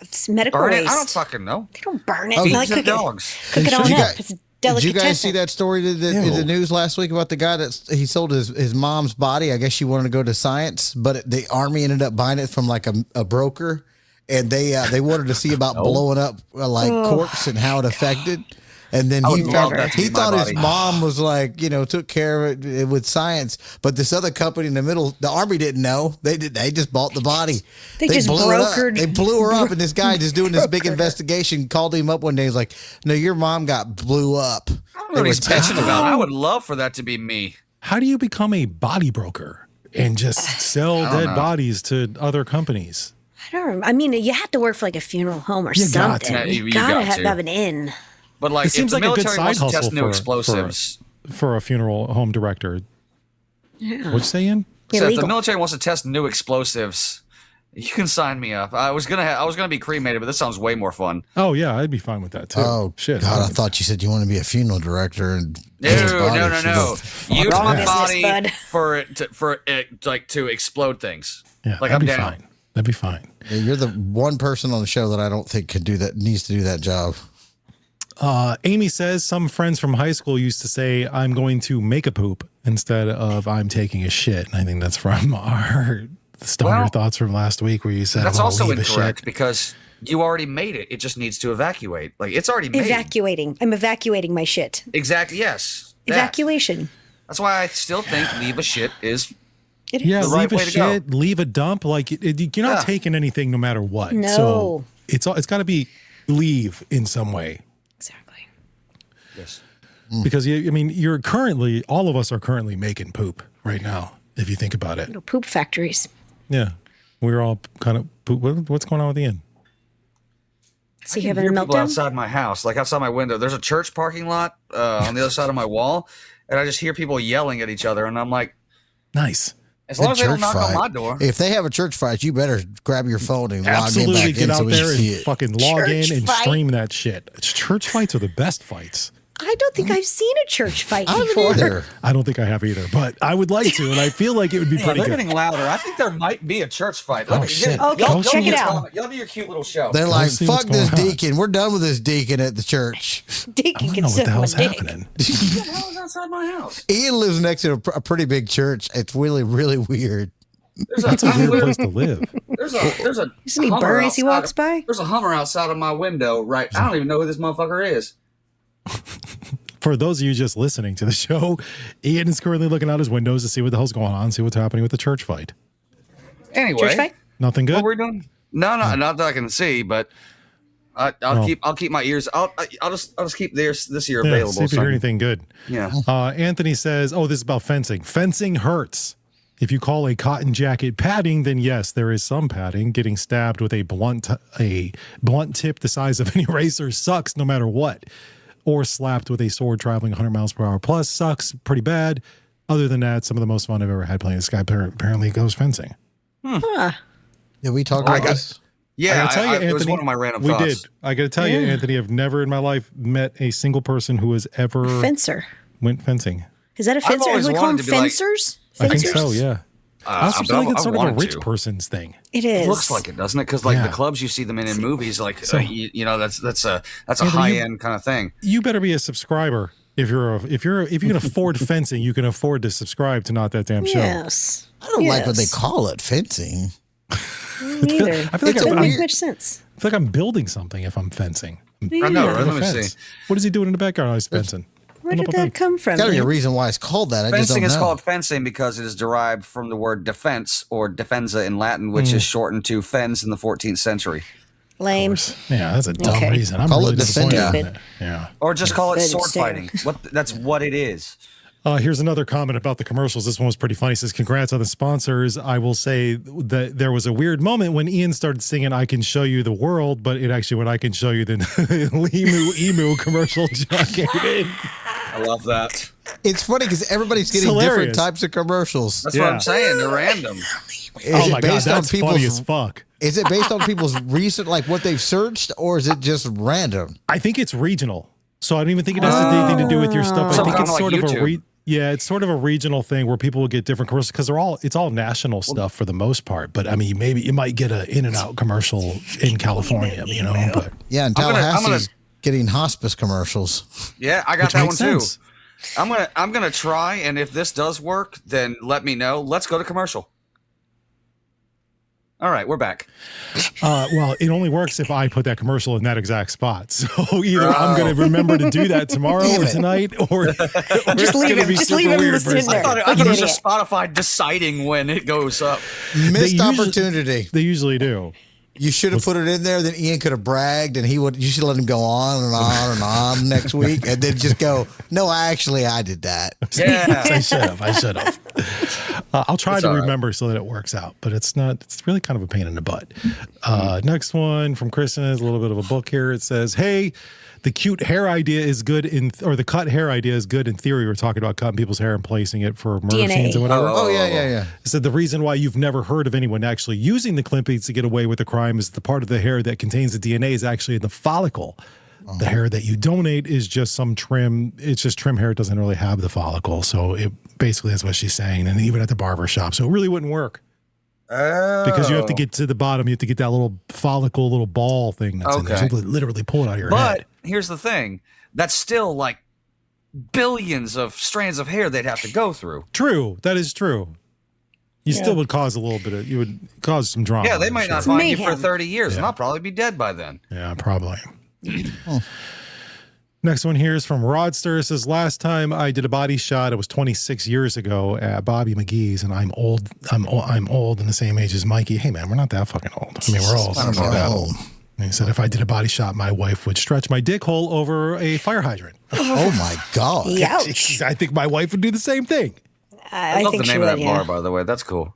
It's medical Burn it? waste. I don't fucking know. They don't burn it. Oh, They Feed like the cook dogs. it on Did you up. guys- It's a Did you delicatessen. guys see that story in the news last week about the guy that he sold his mom's body? I guess she wanted to go to science, but the army ended up buying it from like a broker, and they wanted to see about blowing up like corpse and how it affected. And then I he would love found that to he be my thought his body. mom was like, took care of it with science. But this other company in the middle, the Army didn't know. They just bought the body. They just blew it up. brokered- They blew her up, and this guy just doing this big investigation called him up one day. He's like, "No, your mom got blew up." I don't know what he's bitching about. I would love for that to be me. How do you become a body broker and just sell dead bodies to other companies? I don't remember. I mean, you have to work for like a funeral home or You got something. to. You gotta got to. have an in. But like, It seems if the like a good military side wants to hustle test new for- explosives, for a funeral home director. Yeah. What'd you say, Ian? so if the Illegal. military wants to test new explosives, you can sign me up. I was gonna be cremated, but this sounds way more fun. Oh yeah, I'd be fine with that too. Oh shit! God, I thought you said you want to be a funeral director and No. Use Wrong my business, body bud. for it to explode things. Yeah, Like, that'd I'm be down. fine. That'd be fine. You're the one person on the show that I don't think could do that. Needs to do that job. Amy says some friends from high school used to say, "I'm going to make a poop" instead of "I'm taking a shit." And I think that's from our stoner Well, thoughts from last week, where you said, That's "I'm gonna also leave a incorrect shit." because you already made it. It just needs to evacuate. Like it's already made. Evacuating. I'm evacuating my shit. Exactly. Yes. That. Evacuation. That's why I still think leave a shit is. It is. Yeah, the leave right a way to go. shit, leave a dump. Like you're not Yeah. taking anything, no matter what. No. So it's got to be leave in some way. Exactly. Yes. Because you're currently, all of us are currently making poop right now. If you think about it, Little poop factories. yeah, we're all kind of poop. What's going on with Ian? So I you can having a hear people meltdown? outside my house, like outside my window. There's a church parking lot on the other side of my wall, and I just hear people yelling at each other, and I'm like, Nice. as long as they don't Church knock on fight. my door. If they have a church fight, you better grab your phone and Absolutely log in back get in out so we there can and see it. fucking log Church in and fight? stream that shit. Church fights are the best fights. I don't think I've seen a church fight I haven't before. either. I don't think I have either, but I would like to, and I feel like it would be Yeah, pretty they're good. getting louder. I think there might be a church fight. Oh, shit. Okay, Y'all check see it what's out. Y'all do your cute little show. They're like, see fuck what's this going on. deacon. We're done with this deacon at the church. Deacon I can don't know what suck the my hell's dick. happening. What the hell is outside my house? Ian lives next to a pretty big church. It's really, really weird. That's a weird place to live. There's a Doesn't he Hummer burn as he outside walks by? There's a Hummer outside of my window, right? I don't even know who this motherfucker is. For those of you just listening to the show, Ian is currently looking out his windows to see what the hell's going on, see what's happening with the church fight. Anyway, Church fight? Nothing good? what we're doing? No, not that I can see, but I'll keep my ears. I'll just keep this year Yeah, available. see if you so I hear can- anything good. Yeah. Anthony says, this is about fencing. Fencing hurts. If you call a cotton jacket padding, then yes, there is some padding. Getting stabbed with a blunt tip the size of an eraser sucks no matter what. Or slapped with a sword traveling 100 miles per hour plus sucks pretty bad. Other than that, some of the most fun I've ever had playing this guy apparently goes fencing. Huh. Did we talk about this? Yeah, I gotta tell you, it was Anthony, one of my random we thoughts. did. I gotta tell you, Anthony, I've never in my life met a single person who has ever Fencer. went fencing. Is that a fencer? always Do we call them wanted to be like- fencers? I think Fencers? so, yeah. I also feel like it's I sort of a wanted rich to. person's thing. It is. It looks like it, doesn't it? Because like Yeah. the clubs you see them in movies, like So- that's a Anthony, high end kind of thing. You better be a subscriber. If you can afford fencing, you can afford to subscribe to Not That Damn Show. Yes. I don't like what they Yes. call it, fencing. Me neither. I feel like Doesn't I'm make much sense. I feel like I'm building something if I'm fencing. I know, Yeah. right? Let me Fence. see. What is he doing in the backyard? He's fencing. Where did that come from? Got to be a man? reason why it's called that. I just Fencing don't is know. called fencing because it is derived from the word defense or defensa in Latin, which is shortened to fens in the 14th century. Lame. Yeah, that's a dumb Okay. reason. I'm Call really it disappointed. defending. in it. Yeah. Or just call it Good sword saying. fighting. That's what it is. Here's another comment about the commercials. This one was pretty funny. It says, congrats on the sponsors. I will say that there was a weird moment when Ian started singing I Can Show You the World, but it actually when I Can Show You the Emu commercial jockeyed. I love that. It's funny because everybody's getting hilarious. different types of commercials. That's what Yeah. I'm saying. They're random. Is Oh it my God, based on that's funny as people's? fuck. Is it based on people's recent, like what they've searched, or is it just random? I think it's regional. So I don't even think it has anything to do with your stuff. I So think kinda it's like sort of YouTube. it's sort of a regional thing where people will get different commercials because it's all national stuff for the most part. But I mean, maybe you might get an In-N-Out commercial in California, But Yeah, and I'm gonna- Tallahassee's getting hospice commercials. Yeah, I got which that one makes too. sense. I'm gonna try, and if this does work, then let me know. Let's go to commercial. All right, we're back. Well, it only works if I put that commercial in that exact spot. So either I'm going to remember to do that tomorrow or tonight, or Just leave him. Just leave him listening there. I thought it was just Spotify deciding when it goes up. Missed opportunity. They usually do. You should have put it in there. Then Ian could have bragged, and you should let him go on and on and on next week, and then just go, "No, I did that." Yeah, I should have. I'll try to remember so that it works out, but it's not. It's really kind of a pain in the butt. Next one from Kristen is a little bit of a book here. It says, "Hey, the cute hair idea is good or the cut hair idea is good in theory. We're talking about cutting people's hair and placing it for murder DNA. scenes and whatever." Oh yeah. It said the reason why you've never heard of anyone actually using the clippings to get away with the crime is the part of the hair that contains the DNA is actually in the follicle. The hair that you donate is just some trim. It's just trim hair. It doesn't really have the follicle. So it basically that's what she's saying. And even at the barber shop. So it really wouldn't work. Because you have to get to the bottom. You have to get that little follicle, little ball thing that's in there. So you literally pull it out of your head. But here's the thing. That's still like billions of strands of hair they'd have to go through. True. That is true. You still would cause a little bit of, you would cause some drama. Yeah, they might not find you for 30 years, and I'll probably be dead by then. Yeah, probably. Next one here is from Rodster. It says, last time I did a body shot, it was 26 years ago at Bobby McGee's, and I'm old. I'm old and the same age as Mikey. Hey, man, we're not that fucking old. I mean, we're old. I don't know that old. And he said, if I did a body shot, my wife would stretch my dick hole over a fire hydrant. Oh, my God. Ouch. I think my wife would do the same thing. I love the name of that bar, by the way. That's cool.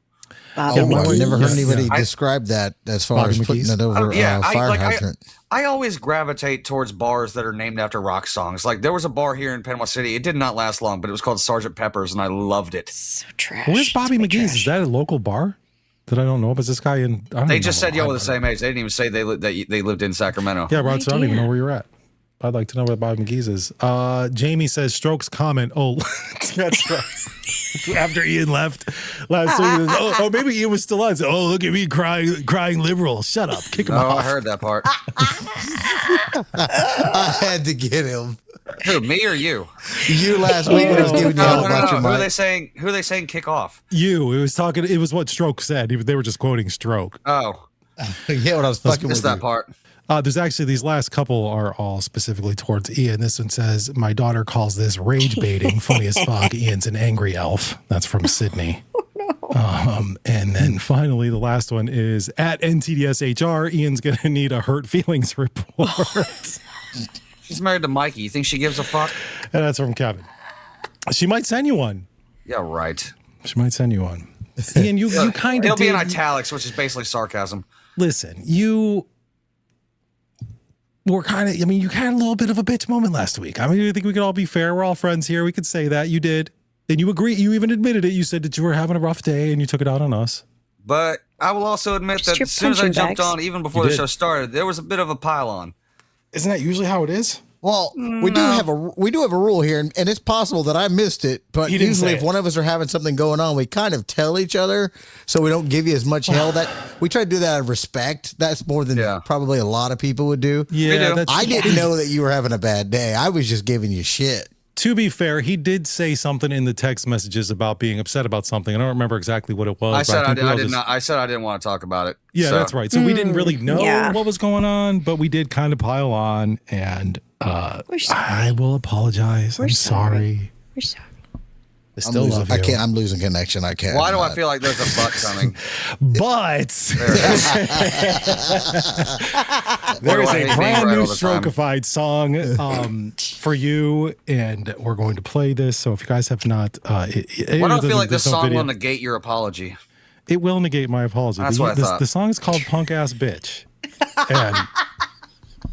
I've never heard anybody describe that as far as putting it over a fire hydrant. I always gravitate towards bars that are named after rock songs. Like there was a bar here in Panama City. It did not last long, but it was called Sgt. Pepper's, and I loved it. So trash. Where's Bobby McGee's? Is that a local bar that I don't know? But is this guy in? They just said y'all were the same age. They didn't even say they lived in Sacramento. Yeah, Rod, so I don't even know where you're at. I'd like to know where Bobby McGee's is. Jamie says, Strokes comment. Oh, that's right. After Ian left last week. Maybe Ian was still on. So, look at me crying liberal. Shut up. Kick him off. I heard that part. I had to get him. Who, me or you? You last week when I was giving you all about your Who are they saying kick off? You. It was what Stroke said. They were just quoting Stroke. Oh. Yeah, when I was fucking with that you. part. There's actually these last couple are all specifically towards Ian. This one says, my daughter calls this rage baiting. Funny as fuck. Ian's an angry elf. That's from Sydney. Oh, no. And then finally, the last one is at NTDSHR. Ian's going to need a hurt feelings report. She's married to Mikey. You think she gives a fuck? And that's from Kevin. She might send you one. Yeah, right. She might send you one. Ian, you kind of It'll be in italics, which is basically sarcasm. Listen, you were kind of, you had a little bit of a bitch moment last week. I mean, I think we could all be fair. We're all friends here. We could say that. You did. And you agree. You even admitted it. You said that you were having a rough day and you took it out on us. But I will also admit that as soon as I jumped on, even before the show started, there was a bit of a pile on. Isn't that usually how it is? Well, we do have a rule here, and it's possible that I missed it. But usually, if one of us are having something going on, we kind of tell each other, so we don't give you as much hell. That we try to do that out of respect. That's more than probably a lot of people would do. Yeah, I didn't know that you were having a bad day. I was just giving you shit. To be fair, he did say something in the text messages about being upset about something. I don't remember exactly what it was. I said I didn't want to talk about it. Yeah, so. That's right. So we didn't really know what was going on, but we did kind of pile on, and I will apologize. I'm sorry. We're sorry. I still love you. I'm losing connection. I can't. Why do I feel like there's a butt coming? But there is a brand new Strokified song for you, and we're going to play this. So if you guys have not, why do I feel like this song will negate your apology? It will negate my apology. That's what I thought. The song is called "Punk Ass Bitch,"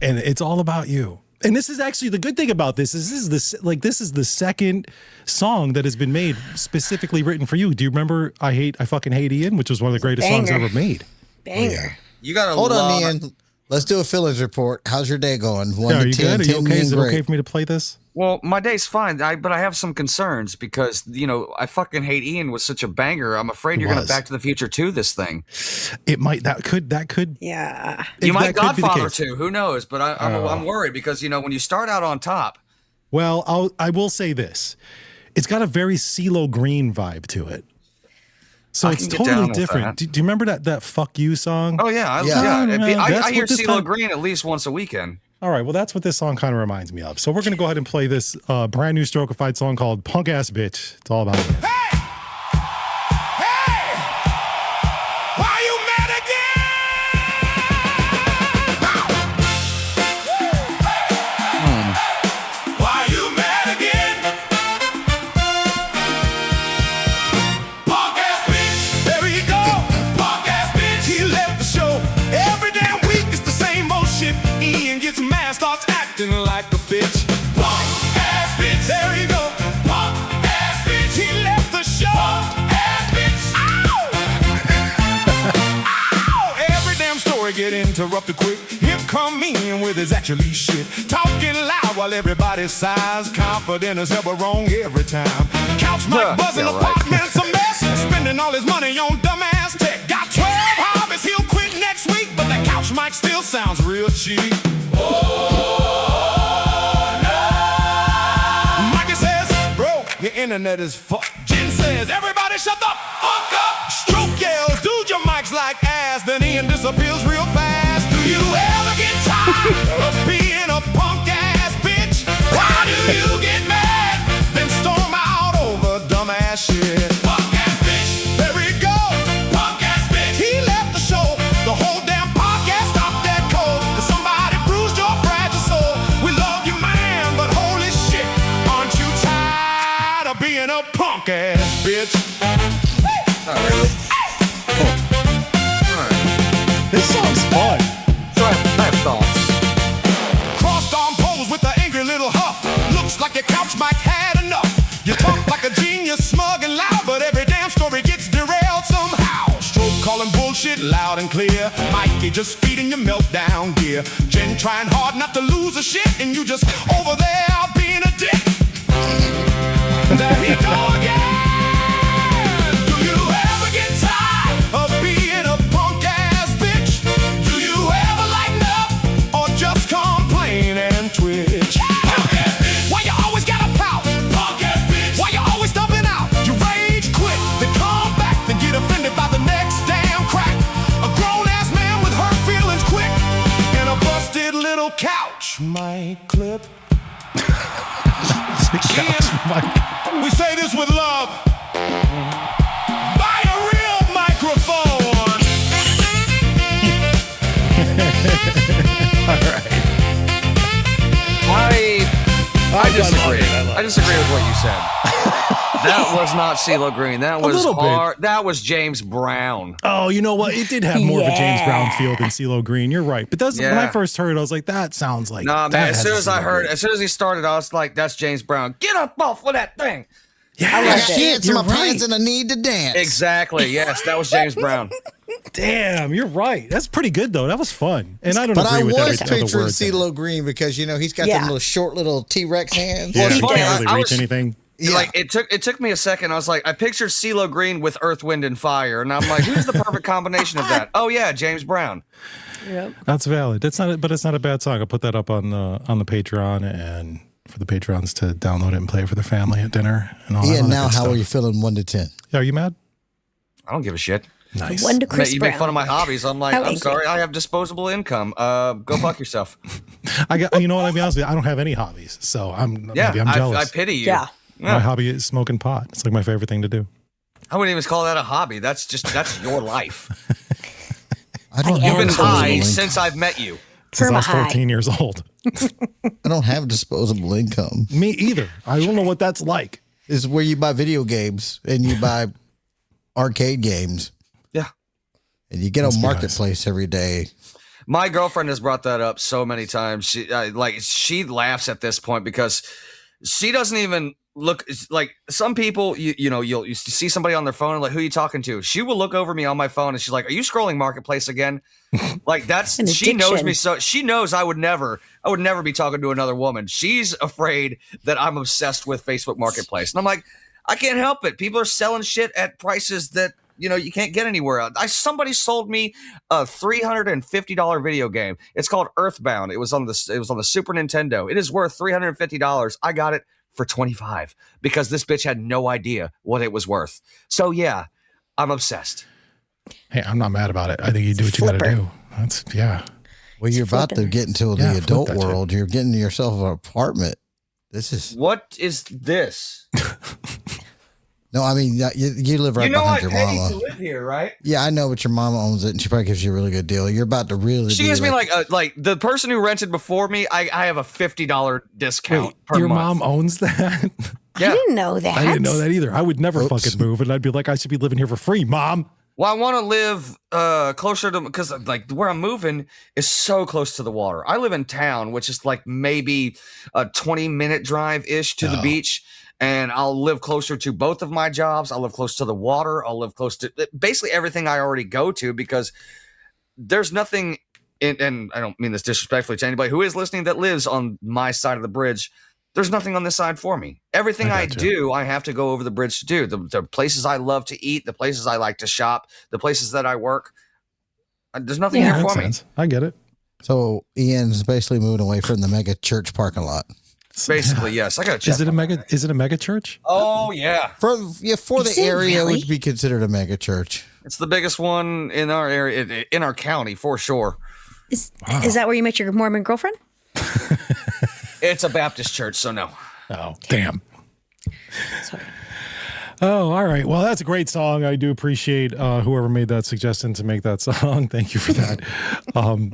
and it's all about you. And this is actually the good thing about this is this is the second song that has been made specifically written for you. Do you remember I Fucking Hate Ian, which was one of the greatest songs ever made? Banger. Yeah. You gotta hold on, Ian. Let's do a fillers report. How's your day going? 1 to 10. Are you okay? Is it okay for me to play this? Well, my day's fine, but I have some concerns because, I Fucking Hate Ian was such a banger. I'm afraid you're going to Back to the Future 2 this thing. It might, that could. Yeah. You might Godfather 2, who knows? But I'm worried because, when you start out on top. Well, I will say this. It's got a very CeeLo Green vibe to it. So I it's can get down totally with different. that. Do you remember that "Fuck You" song? Oh yeah, I hear CeeLo Green at least once a weekend. All right, well, that's what this song kind of reminds me of. So we're going to go ahead and play this brand new Strokified song called "Punk Ass Bitch." It's all about it. Hey! Hey! Why you mad again? Why you mad again? Punk ass bitch. There he go. Punk ass bitch. He left the show. Every damn week it's the same old shit. Ian gets mad, starts acting like a bitch. Punk ass bitch. There he go. Punk ass bitch. He left the show. Punk ass bitch. Ow! Ow! Every damn story get interrupted quick. Here come Ian with his actually shit. Talking loud while everybody sighs. Confident as hell, wrong every time. Couch mic buzzing, yeah, right. apartments a mess. Spending all his money on dumbass tech. Got 12 hobbies, he'll quit next week. But the couch mic still sounds real cheap. Mikey says, bro, your internet is fucked. Jen says, everybody shut the fuck up. Stroke yells, dude, your mic's like ass. Then Ian disappears real fast. Do you ever get tired of being a punk ass bitch? Why do you get mad? Then storm out over dumbass shit. Punk ass bitch, there we go. Punk ass bitch, he left the show. The whole damn podcast stopped dead cold. 'Cause somebody bruised your fragile soul. We love you, man, but holy shit, aren't you tired of being a punk ass bitch? This song's fun. I have thoughts. Crossed arm pose with the angry little huff. Looks like your couch mic had enough. You talk like a genius, smug and loud, but every damn story gets derailed somehow. Stroke calling bullshit loud and clear. Mikey just feeding your meltdown gear. Jen trying hard not to lose a shit, and you just over there out being a dick. There he go again. Do you ever get tired of being a punk ass bitch? Do you ever lighten up or just complain and twitch? Punk ass bitch. Why you always gotta pout? Punk ass bitch. Why you always stumping out? You rage quit, then come back, then get offended by the next damn crack. A grown ass man with hurt feelings quick and a busted little couch mic clip. We say this with love. Buy a real microphone. I disagree. I disagree with what you said. That was not CeeLo Green. That was little bit. hard. That was James Brown. Oh, you know what? It did have more of a James Brown feel than CeeLo Green. You're right. But that's when I Yeah. first heard it, I was like, that sounds like Nah, that man. As has soon a as I CeeLo heard, Green. as soon as he started, I was like, "That's James Brown. Get up off of that thing." Yeah, I got shit, ants in my you're right. pants and I need to dance. Exactly. Yes, that was James Brown. Damn, you're right. That's pretty good though. That was fun. And I don't But agree I with was every other picturing word. CeeLo Green because he's got Yeah. them little short little T-Rex hands. Yeah, it's he funny, can't really I reach was- anything. Yeah. Like it took me a second. I was like, I pictured CeeLo Green with Earth, Wind, and Fire, and I'm like, who's the perfect combination of that? Oh yeah, James Brown. That's valid. It's not, but it's not a bad song. I'll put that up on the Patreon and for the patrons to download it and play it for their family at dinner and all that. Yeah, other now good how stuff. are you feeling 1 to 10? Yeah, are you mad? I don't give a shit. Nice. One to Chris You Brown. make fun of my hobbies. I'm like, How I'm angry. sorry, I have disposable income. Go fuck yourself. I got. You know what? I'll be honest with you. I don't have any hobbies, so Yeah, maybe I'm jealous. I pity you. Yeah. My hobby is smoking pot. It's like my favorite thing to do. I wouldn't even call that a hobby. That's your life. I don't I You've have been disposable high income. since I've met you. Since I was Perma-high. 14 years old. I don't have disposable income. Me either. I don't know what that's like. This is where you buy video games and you buy arcade games Yeah. and you get Must on be nice. Marketplace every day. My girlfriend has brought that up so many times. She laughs at this point because she doesn't even look like some people. You see somebody on their phone and like, who are you talking to? She will look over me on my phone and she's like, "Are you scrolling Marketplace again?" Like that's An she knows addiction. me so she knows I would never be talking to another woman. She's afraid that I'm obsessed with Facebook Marketplace, and I'm like, I can't help it. People are selling shit at prices that you can't get anywhere. Somebody sold me a $350 video game. It's called Earthbound. It was on the Super Nintendo. It is worth $350. I got it for $25 because this bitch had no idea what it was worth. So yeah, I'm obsessed. Hey, I'm not mad about it. I think you do what you got to Flipper. do. That's Well, you're about to flipping. get into Yeah, the flip adult that shit. world. You're getting yourself an apartment. This is What is this? no. I mean, you live right you know behind I your pay mama. to live here, right? Yeah, I know, but your mama owns it, and she probably gives you a really good deal. You're about to really. She be gives me like the person who rented before me. I have a $50 discount per your month. mom owns that? Yeah. I didn't know that. I didn't know that either. I would never Oops. fucking move, and I'd be like, I should be living here for free, Mom. Well, I want to live closer to because like where I'm moving is so close to the water. I live in town, which is like maybe a 20-minute drive ish to the beach, and I'll live closer to both of my jobs. I'll live close to the water. I'll live close to basically everything I already go to because there's nothing. And I don't mean this disrespectfully to anybody who is listening that lives on my side of the bridge. There's nothing on this side for me. Everything I do, I have to go over the bridge to do. The places I love to eat, the places I like to shop, the places that I work. There's nothing here Makes for me. sense. I get it. So Ian's basically moving away from the mega church parking lot. Basically, yes. I got to check. Is it a mega church? Oh, yeah. For the Is it area really? would be considered a mega church. It's the biggest one in our area, in our county, for sure. Is that where you met your Mormon girlfriend? It's a Baptist church, so no. Oh, damn. Sorry. Oh, all right. Well, that's a great song. I do appreciate whoever made that suggestion to make that song. Thank you for that.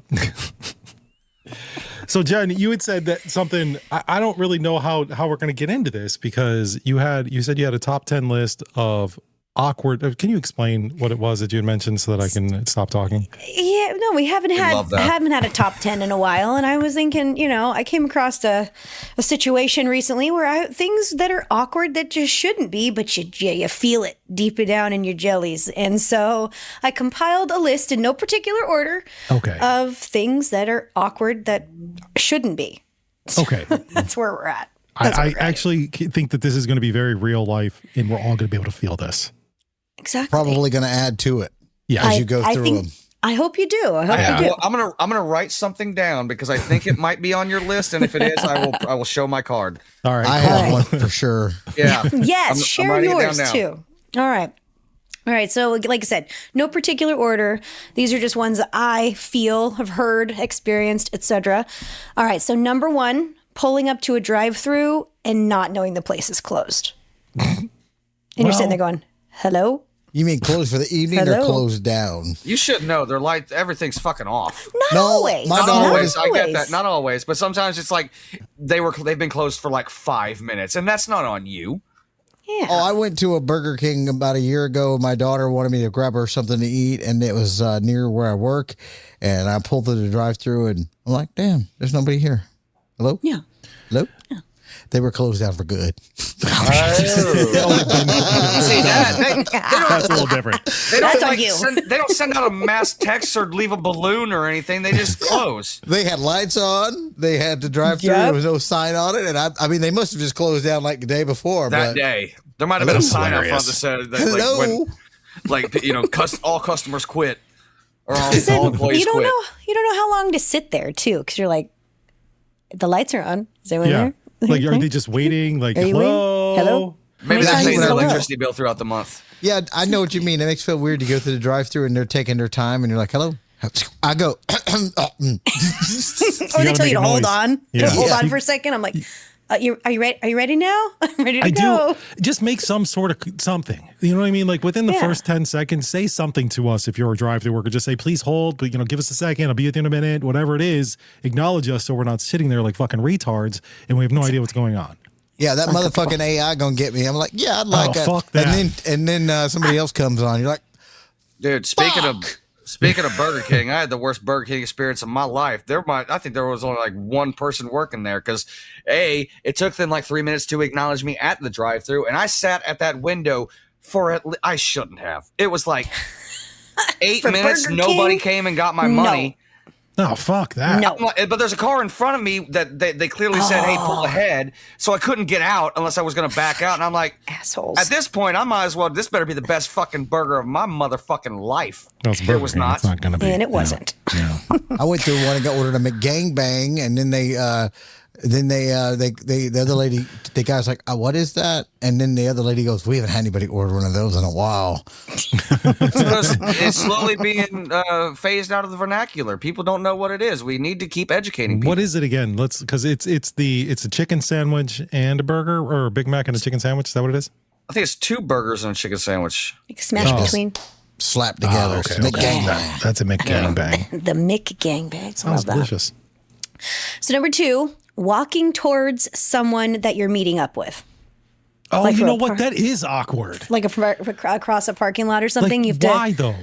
So, Jen, you had said that something. I don't really know how we're going to get into this because you said you had a top 10 list of awkward. Can you explain what it was that you had mentioned so that I can stop talking? Yeah, no, we haven't love that. had a top 10 in a while, and I was thinking, I came across a situation recently where things that are awkward that just shouldn't be, but you feel it deep down in your jellies, and so I compiled a list in no particular order of things that are awkward that shouldn't be. Okay. That's where we're at. I actually think that this is going to be very real life, and we're all going to be able to feel this. Exactly. Probably going to add to it Yeah. as you go through them. I hope you do. I hope you do. Well, I'm gonna write something down because I think it might be on your list, and if it is, I will show my card. All right. I have one for sure. Yeah. Yes, I'm share writing it down yours now. too. All right. So, like I said, no particular order. These are just ones that I feel, have heard, experienced, etc. All right. So, number one, pulling up to a drive-through and not knowing the place is closed, and you're sitting there going, "Hello." You mean closed for the evening or Hello? closed down? You should know. They're like everything's fucking off. Not No, always. my Not daughter always. I get always. that. Not always, but sometimes it's like they've been closed for like 5 minutes, and that's not on you. Yeah. Oh, I went to a Burger King about a year ago. My daughter wanted me to grab her something to eat, and it was near where I work. And I pulled through the drive-through, and I'm like, "Damn, there's nobody here." Hello? Yeah. Hello? Yeah. They were closed down for good. See that? That's a little different. They don't That's on like you. they don't send out a mass text or leave a balloon or anything. They just close. They had lights on. They had the drive-through. Yep. There was no sign on it, and I mean, they must have just closed down like the day before. That but day, there might have been a That's sign out hilarious. front that said that, Hello. all customers quit or all Then employees you don't quit. know. You don't know how long to sit there too, because you're like, the lights are on. Is anyone Yeah. there? Like, are they just waiting? Like, Are you hello? waiting? Hello? Maybe How they're many paying times their hello? electricity bill throughout the month. Yeah, I know what you mean. It makes it feel weird to go through the drive-through and they're taking their time, and you're like, "Hello." I go. Or they gotta tell make you a to hold noise. on. Yeah. Hold Yeah. on for a second. I'm like, are you ready? Are you ready now? I'm ready to I go. do. Just make some sort of something. You know what I mean? Like within the Yeah. first 10 seconds, say something to us if you're a drive-through worker. Just say, please hold, but give us a second. I'll be with you in a minute. Whatever it is, acknowledge us so we're not sitting there like fucking retards and we have no idea what's going on. Yeah, that motherfucking AI gonna get me. I'm like, yeah, I'd like that. fuck that. And then somebody else comes on. You're like, Dude, speaking of Burger King, I had the worst Burger King experience of my life. I think there was only like one person working there because it took them like 3 minutes to acknowledge me at the drive-thru, and I sat at that window for I shouldn't have. It was like 8 For minutes. Burger Nobody King? came and got my No. money. Oh, fuck that. No. I'm like, but there's a car in front of me that they clearly said, "Hey, pull ahead," so I couldn't get out unless I was going to back out. And I'm like, Assholes. at this point, I might as well. This better be the best fucking burger of my motherfucking life. That's It Burger was King. not. It's not going to be. And it wasn't. Yeah. I went through one and got ordered a McGangbang, and then they Then the other lady, the guy's like, what is that? And then the other lady goes, we haven't had anybody order one of those in a while. Because it's slowly being phased out of the vernacular. People don't know what it is. We need to keep educating people. What is it again? Because it's a chicken sandwich and a burger, or a Big Mac and a chicken sandwich. Is that what it is? I think it's 2 burgers and a chicken sandwich. Like smash between. Slapped together. Okay. McGangbang. That's a McGangbang. The McGangbang. Sounds delicious. So number 2, walking towards someone that you're meeting up with. Oh, Like you for know a what? par- That is awkward. Like across a parking lot or something. Like, why though?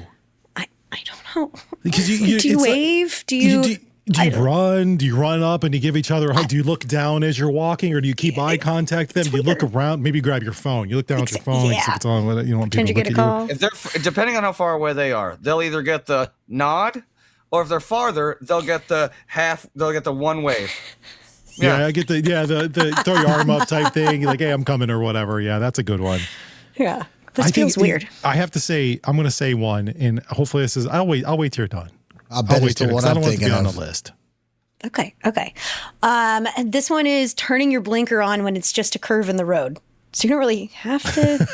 I don't know. Because do you wave? Do you run? Do you run up and you give each other a hug? Do you look down as you're walking, or do you keep eye contact with them? Do you look around? Maybe grab your phone. You look down at your phone. Yeah. If it's on, you don't want people Tend to to get look a at call? If they're depending on how far away they are, they'll either get the nod, or if they're farther, they'll get the one wave. you. Yeah, I get the throw your arm up type thing. Like, hey, I'm coming or whatever. Yeah, that's a good one. Yeah. This feels weird. I have to say, I'm going to say one, and hopefully this is. I'll wait till you're done. I bet it's the one I I'm don't want it to thinking be on of. the list. Okay. This one is turning your blinker on when it's just a curve in the road. So you don't really have to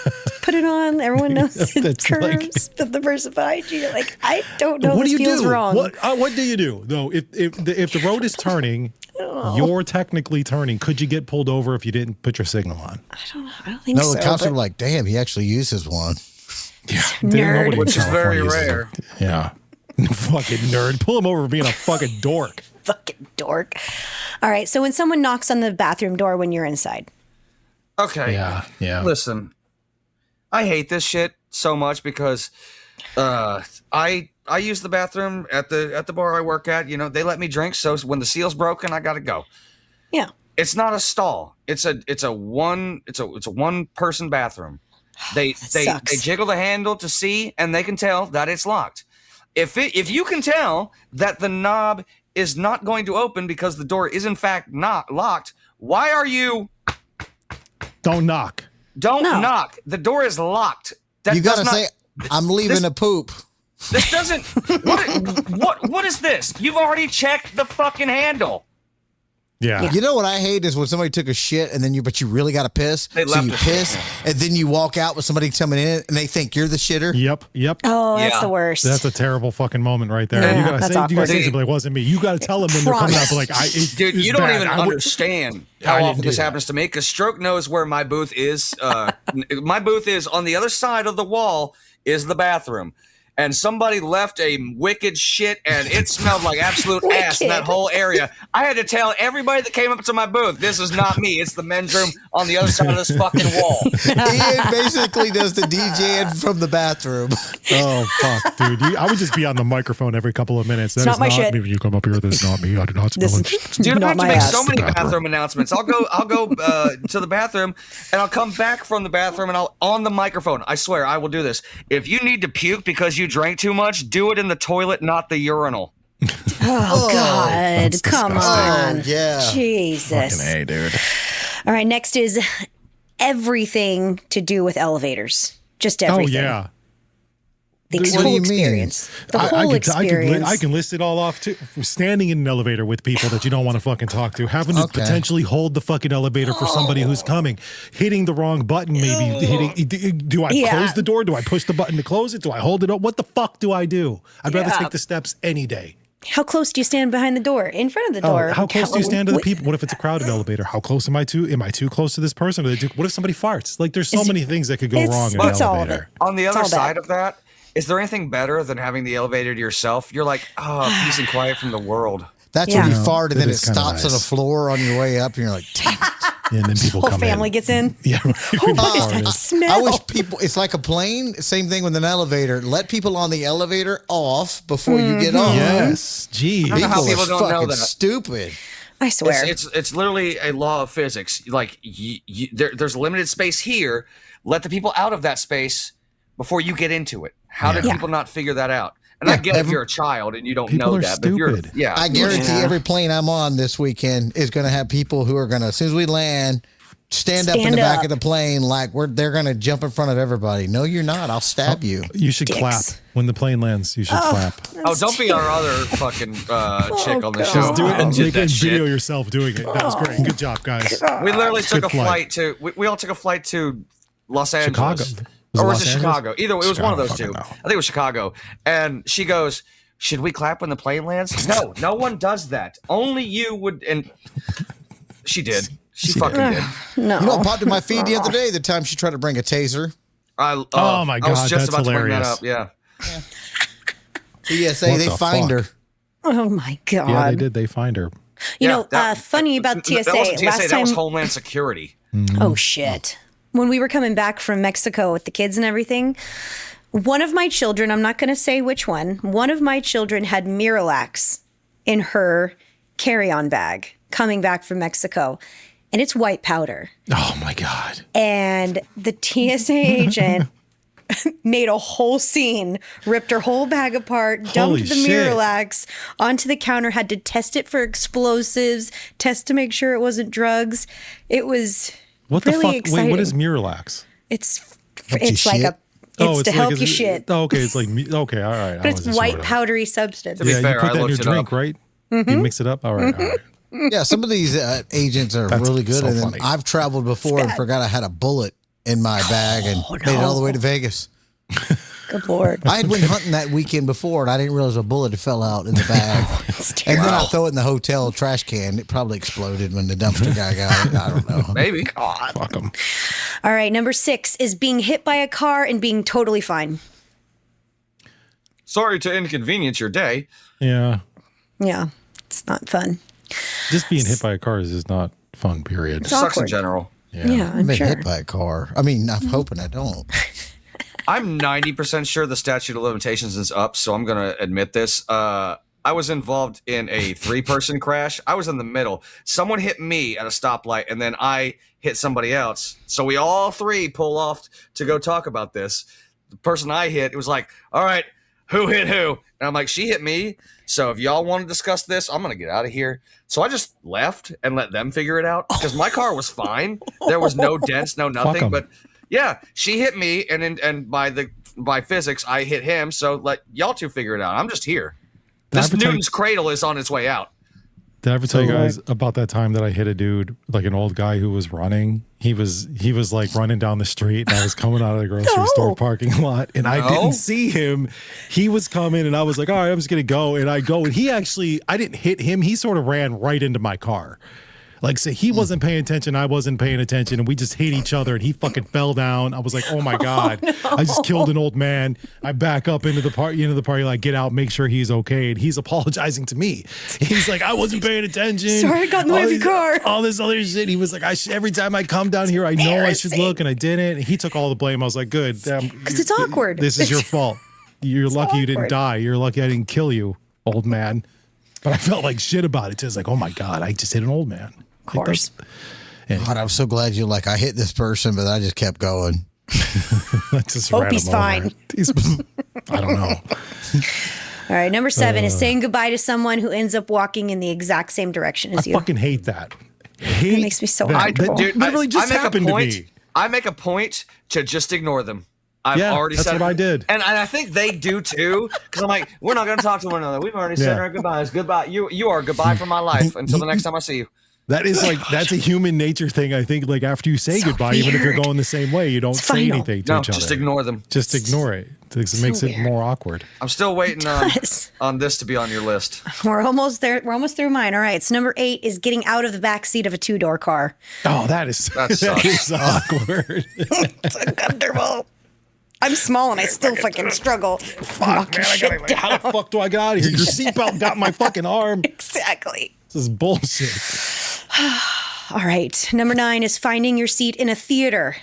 put it on. Everyone knows it's that's like- curves. But the person behind you, you're like, I don't know. What This do you feels do? wrong. What do you do? No, if the road is turning, you're technically turning. Could you get pulled over if you didn't put your signal on? I don't think so. No, the cops but are like, damn, he actually uses one. Yeah, Nerd. Which is very rare. Yeah, fucking nerd. Pull him over for being a fucking dork. fucking dork. All right. So when someone knocks on the bathroom door when you're inside. Okay. Yeah. Listen, I hate this shit so much because I use the bathroom at the bar I work at. You know, they let me drink, so when the seal's broken, I gotta go. Yeah. It's not a stall. It's a one person bathroom. They jiggle the handle to see, and they can tell that it's locked. If you can tell that the knob is not going to open because the door is in fact not locked, why are you? Don't knock. Don't knock. The door is locked. You gotta say, I'm leaving a poop. This doesn't. What is this? You've already checked the fucking handle. Yeah. You know what I hate is when somebody took a shit and then but you really got to piss. They So left you the piss shit. and then you walk out with somebody coming in and they think you're the shitter. Yep. Oh, that's Yeah. the worst. That's a terrible fucking moment right there. Yeah, you gotta that's say, awkward. something like, it wasn't me. You gotta tell them when they're coming up. Like, Dude, you don't even understand how I didn't often do this that. happens to me because Stroke knows where my booth is. My booth is on the other side of the wall is the bathroom. And somebody left a wicked shit and it smelled like absolute ass in that whole area. I had to tell everybody that came up to my booth, this is not me. It's the men's room on the other side of this fucking wall. Ian basically does the DJing from the bathroom. Oh fuck, dude! I would just be on the microphone every couple of minutes. That It's is not my shit. me. You come up here. This is not me. I do not smell This it. is Dude, I not have to my make ass. so many bathroom announcements. I'll go to the bathroom and I'll come back from the bathroom and I'll on the microphone. I swear I will do this. If you need to puke because you drank too much, do it in the toilet, not the urinal. Oh, God. that's Come disgusting. on. Yeah. Jesus. Fucking A, dude. All right. Next is everything to do with elevators. Just Oh everything. yeah. The What do whole you mean? experience. The whole experience. I can list it all off too. Standing in an elevator with people that you don't want to fucking talk to, having to Okay. potentially hold the fucking elevator for somebody who's coming, hitting the wrong button, maybe do I Yeah. close the door? Do I push the button to close it? Do I hold it up? What the fuck do I do? I'd rather Yeah. take the steps any day. How close do you stand behind the door? In front of the door? How close do you stand to the Wait, people? What if it's a crowded elevator? How close am I to? Am I too close to this person? What if somebody farts? Like, there's so many things that could go wrong in an it's all of elevator. it. On the It's other all bad. side of that, is there anything better than having the elevator to yourself? You're like, oh, peace and quiet from the world. That's Yeah. when you No, fart and that then it is kinda stops on the nice. floor on your way up and you're like, damn it. And then people Whole come family in. gets in. Yeah, right. Oh, what is that smell? I wish people, it's like a plane, same thing with an elevator. Let people on the elevator off before you get on. Yes. Gee. know how people are don't know fucking that. stupid. I swear. It's literally a law of physics. Like there's limited space here. Let the people out of that space before you get into it. How did Yeah. people not figure that out? And I get if you're a child and you don't People know are that. But if stupid. you're, I guarantee every plane I'm on this weekend is going to have people who are going to, as soon as we land, stand up in the back of the plane like they're going to jump in front of everybody. No, you're not. I'll stab you. You should clap when the plane lands. You should clap. Oh, don't be our other fucking chick on the show. Just do it and Did make that a shit. video yourself doing it. That was great. Good job, guys. We literally took a Good flight. flight to. We all took a flight to Los Angeles. Chicago. Or was Los it Angeles? Chicago? Either it was one of those two. Fucking I hell. think it was Chicago. And she goes, "Should we clap when the plane lands?" No, no one does that. Only you would. And she did. She fucking did. No. You know what popped in my feed the other day? The time she tried to bring a taser. Oh my I God, was just that's about to bring that hilarious. up. Yeah. TSA, What they the find fuck? her. Oh my God. Yeah, they did. They find her. You Yeah, know, that- funny about TSA. That wasn't TSA. Last That time. was Homeland Security. Oh shit. When we were coming back from Mexico with the kids and everything, one of my children, I'm not going to say which one of my children had Miralax in her carry-on bag coming back from Mexico. And it's white powder. Oh my God. And the TSA agent made a whole scene, ripped her whole bag apart, dumped Holy the shit. Miralax onto the counter, had to test it for explosives, test to make sure it wasn't drugs. It was What the really fuck? exciting. Wait, what is Miralax? It's Help you it's like shit? it's to help is you it- shit. Oh, okay, it's like okay, all right. But it's white powdery substance. be Yeah, fair, you put I that in your looked it drink, up. right? Mm-hmm. You mix it up. All right, all right. Yeah, some of these agents are That's really good. so And then funny. I've traveled before and forgot I had a bullet in my bag and made it all the way to Vegas. Good Lord. I had went hunting that weekend before and I didn't realize a bullet had fell out in the bag. And then I throw it in the hotel trash can. It probably exploded when the dumpster guy got it. I don't know. Maybe. Fuck them. All right, number 6 is being hit by a car and being totally fine. Sorry to inconvenience your day. Yeah, Yeah, it's not fun. just being hit by a car is just not fun. Period. It's Sucks in awkward. general. Yeah, I've I'm been sure. hit by a car. I mean, I'm hoping I don't. I'm 90% sure the statute of limitations is up, so I'm going to admit this. I was involved in a 3-person crash. I was in the middle. Someone hit me at a stoplight, and then I hit somebody else. So we all 3 pull off to go talk about this. The person I hit, it was like, all right, who hit who? And I'm like, she hit me. So if y'all want to discuss this, I'm going to get out of here. So I just left and let them figure it out because my car was fine. There was no dents, no Fuck 'em. nothing. But yeah, she hit me, and by physics, I hit him. So let y'all 2 figure it out. I'm just here. Did I This ever tell you- Newton's cradle is on its way out. Did I ever tell you guys about that time that I hit a dude, like an old guy who was running? He was like running down the street, and I was coming out of the grocery store parking lot, and I didn't see him. He was coming, and I was like, all right, I'm just gonna go, and I go, and I didn't hit him. He sort of ran right into my car. Like, so he wasn't paying attention, I wasn't paying attention, and we just hit each other, and he fucking fell down. I was like, oh my God, I just killed an old man. I back up into the party, like, get out, make sure he's okay, and he's apologizing to me. He's like, I wasasn't paying attention. Sorry, I got in the way of your car. All this other shit. He was like, every time I come down here, I know I should look, and I didn't. And he took all the blame. I was like, good. Because it's awkward. This is your fault. You're lucky you didn't awkward. die. You're lucky I didn't kill you, old man. But I felt like shit about it. Just like, oh my God, I just hit an old man. Of course. God, I'm so glad you're like, I hit this person, but I just kept going. I just Hope ran he's him over. fine. I don't know. All right, number 7 is saying goodbye to someone who ends up walking in the exact same direction I as you. fucking hate that. It makes me so that. uncomfortable. That literally just happened to me. I make a point to just ignore them. I've Yeah, already that's said what I did. And I think they do too. Because I'm like, we're not going to talk to one another. We've already said Yeah. our goodbyes. Goodbye. You are goodbye for my life until the next time I see you. That is like, that's a human nature thing. I think like after you say So goodbye, even if you're weird. going the same way, you don't It's say final. anything to No, each other. just ignore them. Just ignore it. It makes it weird. more awkward. I'm still waiting Yes. on this to be on your list. We're almost there. We're almost through mine. All right. So number 8 is getting out of the back seat of a 2-door car. Oh, that is That sucks. is awkward. It's uncomfortable. I'm small and I still fucking struggle. Fuck, shit down. How the fuck do I get out of here? Your seatbelt got my fucking arm. Exactly. This is bullshit. All right. Number 9 is finding your seat in a theater.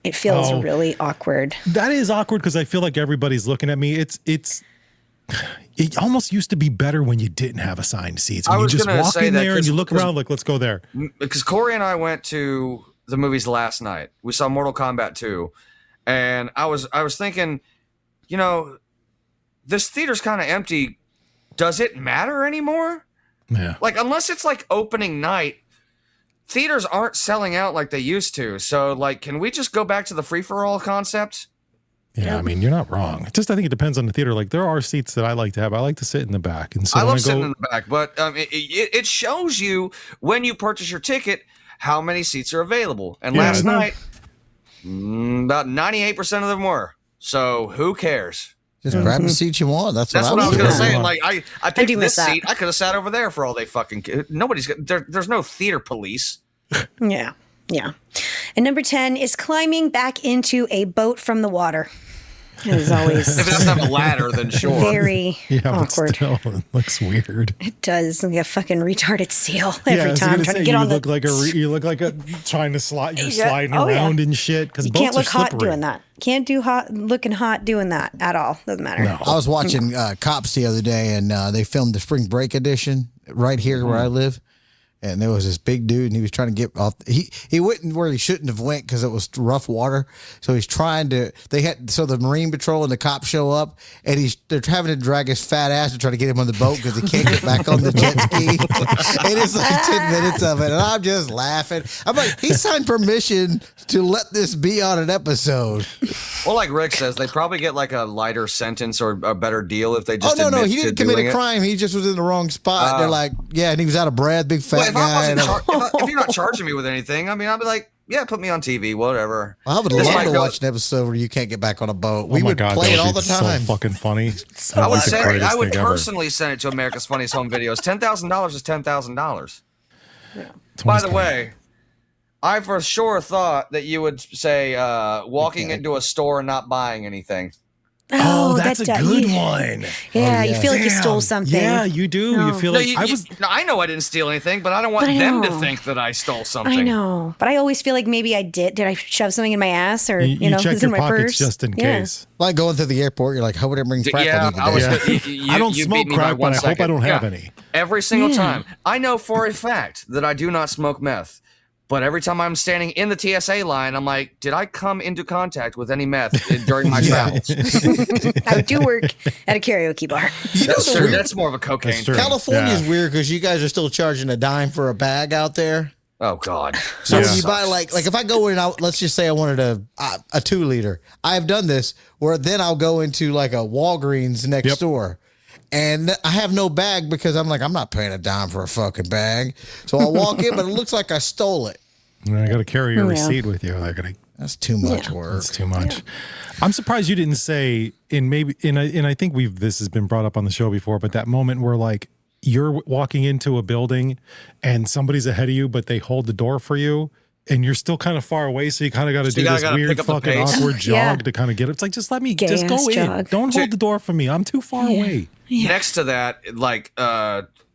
It feels Oh. really awkward. That is awkward because I feel like everybody's looking at me. It almost used to be better when you didn't have assigned seats. When I you was just gonna walk say in that there and 'cause- you look 'cause- around like, let's go there. Because Corey and I went to the movies last night. We saw Mortal Kombat 2. And I was thinking, you know, this theater's kind of empty. Does it matter anymore? Yeah. Like, unless it's like opening night, theaters aren't selling out like they used to. So, like, can we just go back to the free-for-all concept? Yeah, I mean, you're not wrong. Just I think it depends on the theater. Like, there are seats that I like to have. I like to sit in the back. And so I love sitting in the back, but it shows you when you purchase your ticket how many seats are available. And last night, about 98% of them were. So who cares? Just grab the seat you want. That's what I was going to say. Yeah. Like, I picked this that. seat. I could have sat over there for all they fucking. There's no theater police. Yeah. Yeah. And number 10 is climbing back into a boat from the water. It is always If it doesn't have a ladder, then sure. very but awkward. still, it looks weird. It does. Like a fucking retarded seal every I was time gonna trying say, to get you on look the. like you look like a trying to slide. You're Yeah. sliding Oh, yeah. around and shit because You boats can't look are hot slippery. doing that. Can't do looking hot doing that at all. Doesn't matter. No. I was watching Cops the other day, and they filmed the Spring Break edition right here where I live. And there was this big dude, and he was trying to get off. He went where he shouldn't have went because it was rough water. So he's trying to. So the Marine Patrol and the cops show up, and they're having to drag his fat ass to try to get him on the boat because he can't get back on the jet ski. And it's like 10 minutes of it, and I'm just laughing. I'm like, he signed permission to let this be on an episode. Well, like Rick says, they probably get like a lighter sentence or a better deal if they just. No, admit he to didn't commit doing a it. crime. He just was in the wrong spot. They're like, yeah, and he was out of breath, big fat Well, guy. if you're not charging me with anything, I mean, I'd be like, yeah, put me on TV, whatever. I would This love might to go- watch an episode where you can't get back on a boat. Oh We my would God, play that it would all be the time. So fucking funny. I would That'd be the say greatest I would thing ever. personally send it to America's Funniest Home Videos. $10,000 is $10,000. By the way, I for sure thought that you would say walking into a store and not buying anything. Oh, that's a that- good yeah. one. Yeah, you yeah. feel like you stole Damn. something. Yeah, you do. No. You feel No, like I know I didn't steal anything, but I don't want But I them to know. think that I stole something. I know, but I always feel like maybe I did. Did I shove something in my ass or You know, check it's in your my pockets purse? just in Yeah. case. Like going through the airport, you're like, hope I didn't bring crack Yeah, with me I was. today. You- I don't you smoke beat me by crack, one but I hope I second. don't have Yeah. any. Every single Yeah. time. I know for a fact that I do not smoke meth. But every time I'm standing in the TSA line, I'm like, did I come into contact with any meth during my travels? I do work at a karaoke bar. That's true. That's more of a cocaine. That's true. California's Yeah. weird because you guys are still charging a dime for a bag out there. Oh God. So Yeah. when you buy like if I go in, let's just say I wanted a 2-liter. I've done this where then I'll go into like a Walgreens next Yep. door. And I have no bag because I'm like, I'm not paying a dime for a fucking bag. So I walk in, but it looks like I stole it. And I got to carry your Yeah. receipt with you. They're gonna. That's too much work. That's too much. I'm surprised you didn't say and I think this has been brought up on the show before, but that moment where like you're walking into a building and somebody's ahead of you, but they hold the door for you. And you're still kind of far away, so you kind of got to So you do this gotta weird pick up the fucking pace. awkward jog Yeah. to kind of get it. It's like, just let me, Gay just go ass in. jog. Don't hold the door for me. I'm too far away. Next to that, like,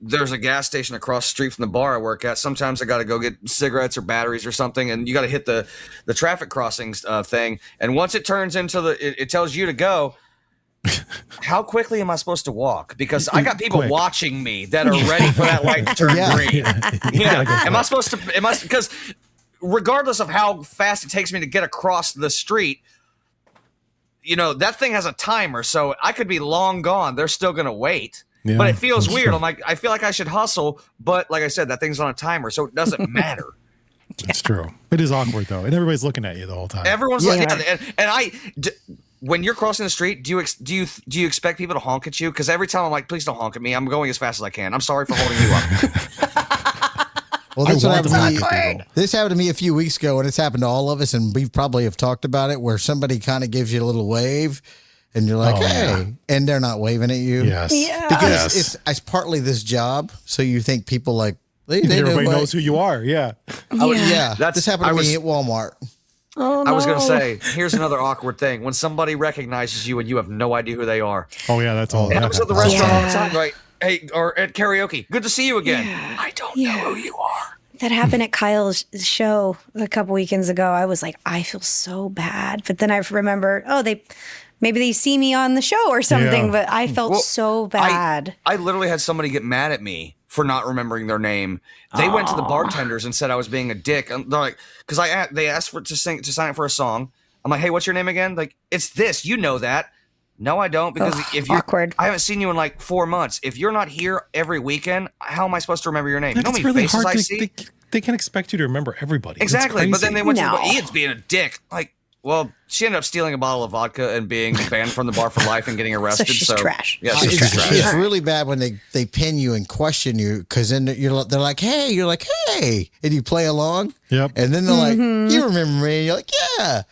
there's a gas station across the street from the bar I work at. Sometimes I got to go get cigarettes or batteries or something, and you got to hit the traffic crossings thing. And once it turns into it tells you to go. How quickly am I supposed to walk? Because I got people Quick. watching me that are ready for that light to turn Yeah. green. You Yeah. gotta go Am I supposed to? Because regardless of how fast it takes me to get across the street, you know, that thing has a timer, so I could be long gone. They're still going to wait. Yeah, But it feels that's weird. true. I'm like, I feel like I should hustle, but like I said, that thing's on a timer, so it doesn't matter. It's true. It is awkward though, and everybody's looking at you the whole time. Everyone's Yeah. like, when you're crossing the street, do you expect people to honk at you? Because every time I'm like, please don't honk at me. I'm going as fast as I can. I'm sorry for holding you up. Well, this I happened want to me. to knock at people. This happened to me a few weeks ago, and it's happened to all of us, and we probably have talked about it, where somebody kind of gives you a little wave, and you're like, Oh, "Hey," yeah. and they're not waving at you. Yes. Yeah. because Yes. it's partly this job, so you think people like they know Everybody what- knows who you are. Yeah. Yeah, That's- this happened I to was- me at Walmart. Oh, I was going to no. say, here's another awkward thing. When somebody recognizes you and you have no idea who they are. Oh yeah, that's all. It that happens at the happens. restaurant all the Yeah. time. Like, hey, or at karaoke. Good to see you again. Yeah. I don't know who you are. That happened at Kyle's show a couple weekends ago. I was like, I feel so bad. But then I remember, maybe they see me on the show or something, Yeah. but I felt Well, so bad. I literally had somebody get mad at me for not remembering their name. They went to the bartenders and said I was being a dick. And they're like, because they asked to sign up for a song. I'm like, hey, what's your name again? Like, it's this. You know that. No, I don't. Because if you're awkward. I haven't seen you in like 4 months. If you're not here every weekend, how am I supposed to remember your name? You know how It's many really faces hard I to see? they can expect you to remember everybody. Exactly. But then they went No. to Ian's being a dick. Like, well, she ended up stealing a bottle of vodka and being banned from the bar for life and getting arrested. she's trash. Yeah, she's It's, trash. it's really bad when they pin you and question you because then they're like, hey, you're like, hey, and you play along. Yep. And then they're like, you remember me? And you're like, yeah.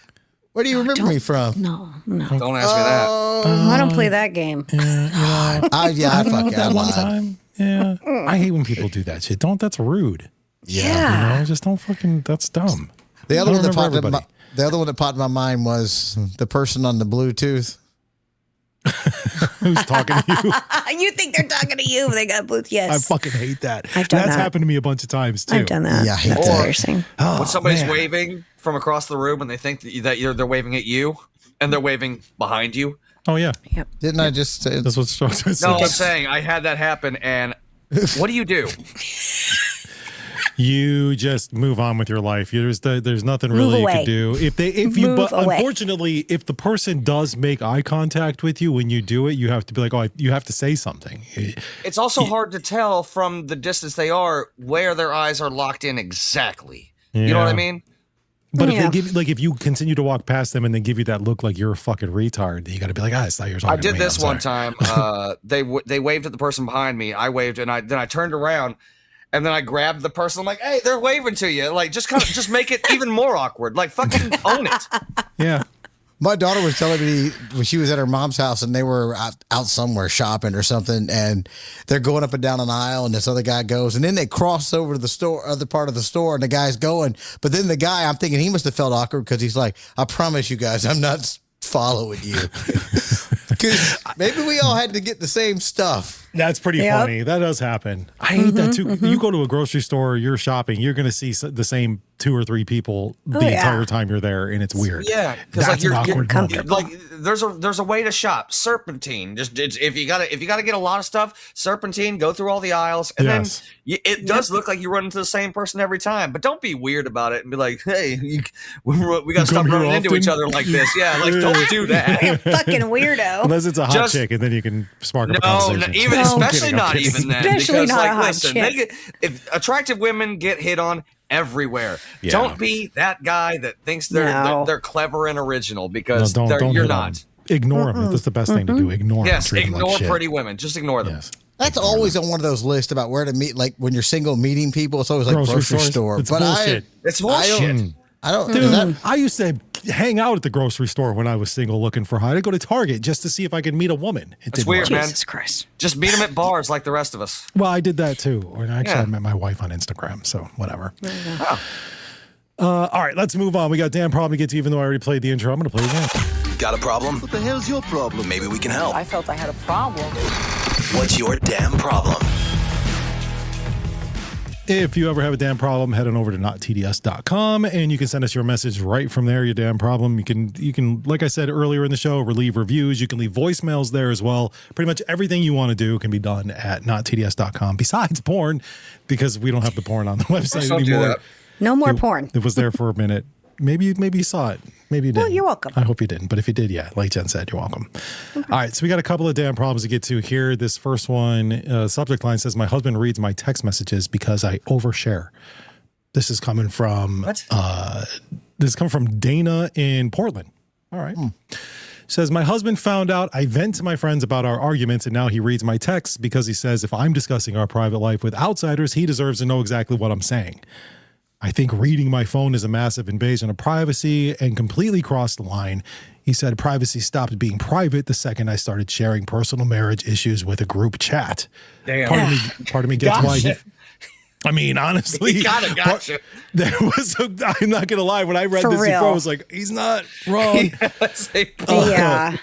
Where do you remember me from? No. Don't ask me that. I don't play that game. I fuck it. I That one lied. time. Yeah. I hate when people do that shit. That's rude. Yeah. You know, just don't fucking, that's dumb. The other I one that remember popped in everybody. the other one that popped in my mind was the person on the Bluetooth. Who's talking to you? You think they're talking to you? They got Bluetooth. Yes. I fucking hate that. I've done That's that. happened to me a bunch of times too. I've done that. Yeah, I hate That's that. embarrassing. Oh, When somebody's man. waving from across the room and they think that they're waving at you and they're waving behind you. Oh yeah, Didn't I just say that's what's strong. No, I'm saying I had that happen, and what do you do? You just move on with your life. There's nothing really you away. can do. Move away. Unfortunately, if the person does make eye contact with you when you do it, you have to be like, oh, you have to say something. It's also hard to tell from the distance they are where their eyes are locked in exactly. You know what I Yeah. mean? But if Yeah. they give, like, if you continue to walk past them and they give you that look like you're a fucking retard, then you got to be like, it's not your talking I to did me. this I'm one sorry." time. They waved at the person behind me. I waved, and then I turned around, and then I grabbed the person. I'm like, hey, they're waving to you. Like, just make it even more awkward. Like, fucking own it. Yeah. My daughter was telling me when she was at her mom's house and they were out somewhere shopping or something, and they're going up and down an aisle, and this other guy goes, and then they cross over to the store, other part of the store, and the guy's going, but then the guy, I'm thinking he must have felt awkward because he's like, I promise you guys, I'm not following you. Because maybe we all had to get the same stuff. That's pretty Yep. funny. That does happen. I hate that too. You go to a grocery store, you're shopping, you're going to see the same 2 or 3 people the yeah. entire time you're there, and it's weird. Yeah, because That's like an awkward moment. like there's a way to shop. Serpentine. If you gotta get a lot of stuff, serpentine. Go through all the aisles, and Yes. then it does look like you run into the same person every time. But don't be weird about it and be like, hey, we gotta stop come here running into often? each other like this. Yeah, like don't do that. Fucking weirdo. Unless it's a hot Just- chick, and then you can spark up a No, conversation. even No. especially I'm not kidding. even then. Especially because, not like, a hot listen, chick. if attractive women get hit on everywhere, Yeah. don't be that guy that thinks they're clever and original because don't you're hit on not. them. Ignore them. That's the best thing to do. Ignore them. Yes, Treat them like ignore shit. pretty women. Just ignore them. Yes. That's always on one of those lists about where to meet, like when you're single meeting people, it's always like Grocery grocery stores? store. It's but bullshit. It's I bullshit. don't, Dude, is that, I used to hang out at the grocery store when I was single looking for high. I'd go to Target just to see if I could meet a woman. It It's didn't weird, work. man. Jesus Christ. Just meet them at bars like the rest of us. Well, I did that too. Or actually, Yeah. I met my wife on Instagram, so whatever. All right, let's move on. We got damn problem to get to, even though I already played the intro. I'm going to play it again. Got a problem? What the hell's your problem? Maybe we can help. I felt I had a problem. What's your damn problem? If you ever have a damn problem, head on over to nottds.com and you can send us your message right from there, your damn problem. You can, like I said earlier in the show, leave reviews. You can leave voicemails there as well. Pretty much everything you want to do can be done at nottds.com besides porn, because we don't have the porn on the website Don't do anymore. that. No more porn. It was there for a minute. Maybe you saw it. Maybe you didn't. Well, you're welcome. I hope you didn't. But if you did, yeah, like Jen said, you're welcome. All right, so we got a couple of damn problems to get to here. This first one, subject line says, my husband reads my text messages because I overshare. This is coming from Dana in Portland. All right. Says, my husband found out I vent to my friends about our arguments, and now he reads my texts because he says if I'm discussing our private life with outsiders, he deserves to know exactly what I'm saying. I think reading my phone is a massive invasion of privacy and completely crossed the line. He said privacy stopped being private the second I started sharing personal marriage issues with a group chat. Damn. Part of me gets why he... I mean, honestly, He gotcha. There was I'm not going to lie. When I read For this real. before, I was like, he's not wrong. Yeah.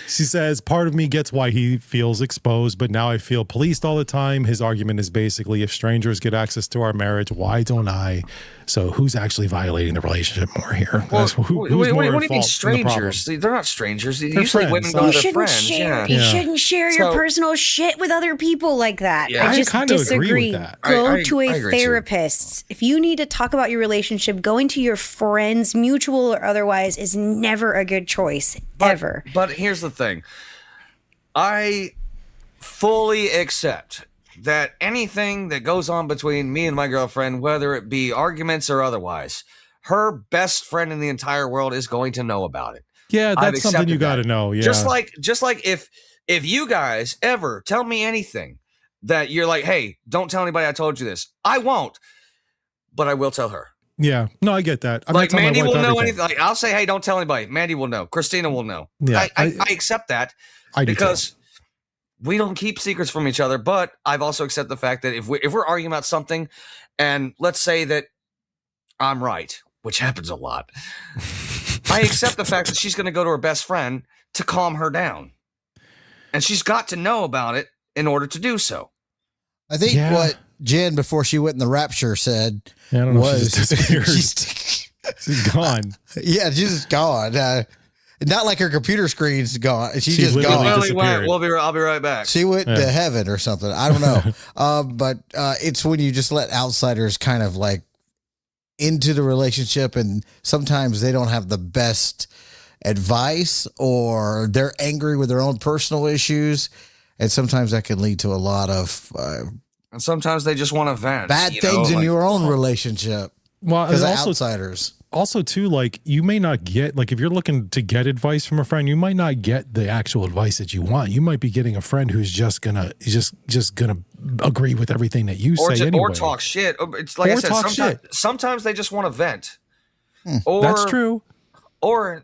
She says, part of me gets why he feels exposed, but now I feel policed all the time. His argument is basically, if strangers get access to our marriage, why don't I? So who's actually violating the relationship more here? Well, Who's more what do you at mean fault in the problem? strangers? They're not strangers. Usually friends. women So go You to their shouldn't friends. share. Yeah. You shouldn't share your So- personal shit with other people like that. Yeah. I I just kinda agree with disagree. that. Go I to a agree too. therapist. If you need to talk about your relationship, going to your friends, mutual or otherwise, is never a good choice. Ever. But here's the thing. I fully accept that anything that goes on between me and my girlfriend, whether it be arguments or otherwise, her best friend in the entire world is going to know about it. Yeah, I've that's something you accepted got to that. know. Yeah. Just like if you guys ever tell me anything that you're like, hey, don't tell anybody I told you this. I won't, but I will tell her. Yeah. No, I get that. I'm Like not telling Mandy my wife will know everything. anything. Like, I'll say, hey, don't tell anybody. Mandy will know. Christina will know. Yeah, I accept that I do because we don't keep secrets from each other. But I've also accepted the fact that if we're arguing about something, and let's say that I'm right, which happens a lot, I accept the fact that she's going to go to her best friend to calm her down, and she's got to know about it in order to do so. I think what Jen, before she went in the rapture, said I don't know, was she just disappeared. She's gone. Yeah, she's just gone. Not like her computer screen's gone. She's just literally gone. disappeared. I'll be right back. She went to heaven or something. I don't know. But it's when you just let outsiders kind of like into the relationship, and sometimes they don't have the best advice, or they're angry with their own personal issues. And sometimes that can lead to a lot of And sometimes they just want to vent. bad things in your own relationship Well, because of and outsiders. also too, like, you may not get, like, if you're looking to get advice from a friend, you might not get the actual advice that you want. You might be getting a friend who's just gonna agree with everything that you say anyway. Or talk shit. It's like I said, sometimes they just want to vent. Or, That's true. Or,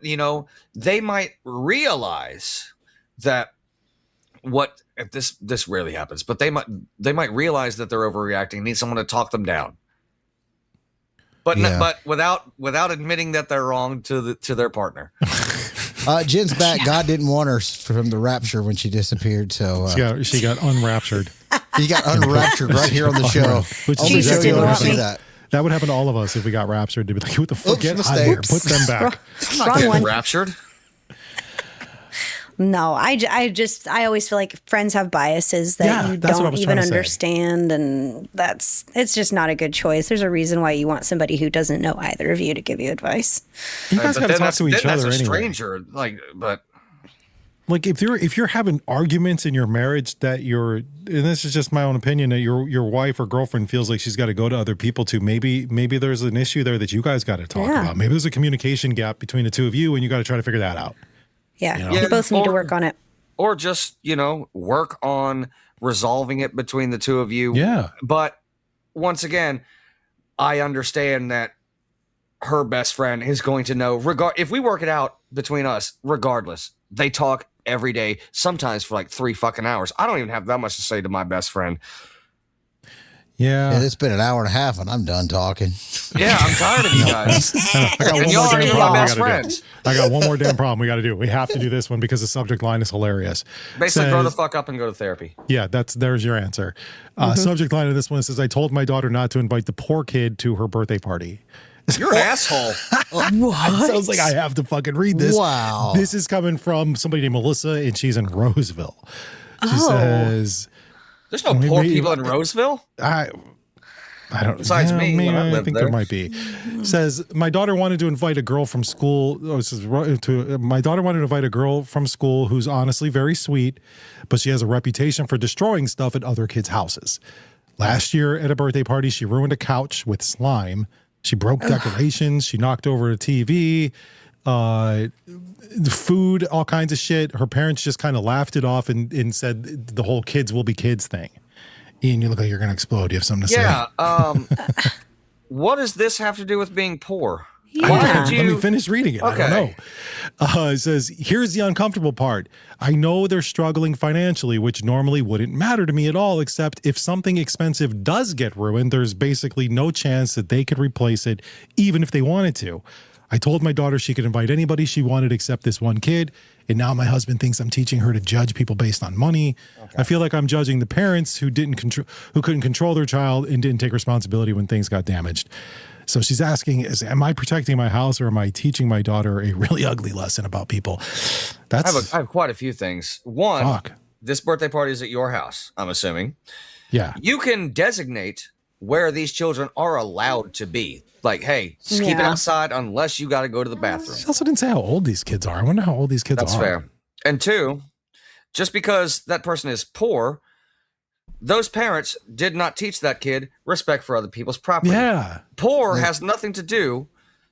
they might realize that if this rarely happens, but they might realize that they're overreacting, need someone to talk them down. But without admitting that they're wrong to their partner. Jen's back. God didn't want her from the rapture when she disappeared, so She got unraptured. he got unraptured right here on the show. Which Only Jesus Joey didn't will want see me. that. That would happen to all of us if we got raptured. To be like, what the fuck? Oops, Get out of mistake. here. Put them back. Wrong one. Raptured? No, I always feel like friends have biases that you that's what I don't was even trying to say. understand, and it's just not a good choice. There's a reason why you want somebody who doesn't know either of you to give you advice. You guys got to talk to each other That's a anyway. stranger. Like if you're having arguments in your marriage that and this is just my own opinion, that your wife or girlfriend feels like she's got to go to other people to, maybe there's an issue there that you guys got to talk about. Maybe there's a communication gap between the two of you, and you got to try to figure that out. Yeah, you both need to work on it. Or just, work on resolving it between the two of you. Yeah. But once again, I understand that her best friend is going to know, if we work it out between us, regardless, they talk every day, sometimes for like 3 fucking hours. I don't even have that much to say to my best friend. Yeah, it's been an hour and a half, and I'm done talking. Yeah, I'm tired of you guys. I got And one y'all more are damn my problem we best gotta friends. do. I got one more damn problem we got to do. We have to do this one because the subject line is hilarious. Basically, grow the fuck up and go to therapy. Yeah, there's your answer. Mm-hmm. Subject line of this one says, I told my daughter not to invite the poor kid to her birthday party. You're an asshole. It sounds like I have to fucking read this. Wow. This is coming from somebody named Melissa, and she's in Roseville. She says, There's no poor people in Roseville. I don't. Besides me, when I lived think there. there might be. Says my daughter wanted to invite a girl from school. My daughter wanted to invite a girl from school who's honestly very sweet, but she has a reputation for destroying stuff at other kids' houses. Last year at a birthday party, she ruined a couch with slime. She broke decorations. She knocked over a TV, the food, all kinds of shit. Her parents just kind of laughed it off and said the whole kids will be kids thing. Ian, you look like you're going to explode. You have something to say? Yeah. What does this have to do with being poor? Yeah. Why did Let me you? finish reading it. Okay. I don't know. It says, here's the uncomfortable part. I know they're struggling financially, which normally wouldn't matter to me at all, except if something expensive does get ruined, there's basically no chance that they could replace it, even if they wanted to. I told my daughter she could invite anybody she wanted except this one kid, and now my husband thinks I'm teaching her to judge people based on money. Okay. I feel like I'm judging the parents who couldn't control their child and didn't take responsibility when things got damaged. So she's asking, am I protecting my house, or am I teaching my daughter a really ugly lesson about people? I have quite a few things. One, this birthday party is at your house, I'm assuming. Yeah. You can designate where these children are allowed to be. Like, hey, just keep it outside unless you got to go to the bathroom. She also didn't say how old these kids are. I wonder how old these kids That's are. fair. And two, just because that person is poor those parents did not teach that kid respect for other people's property. Yeah. Poor has nothing to do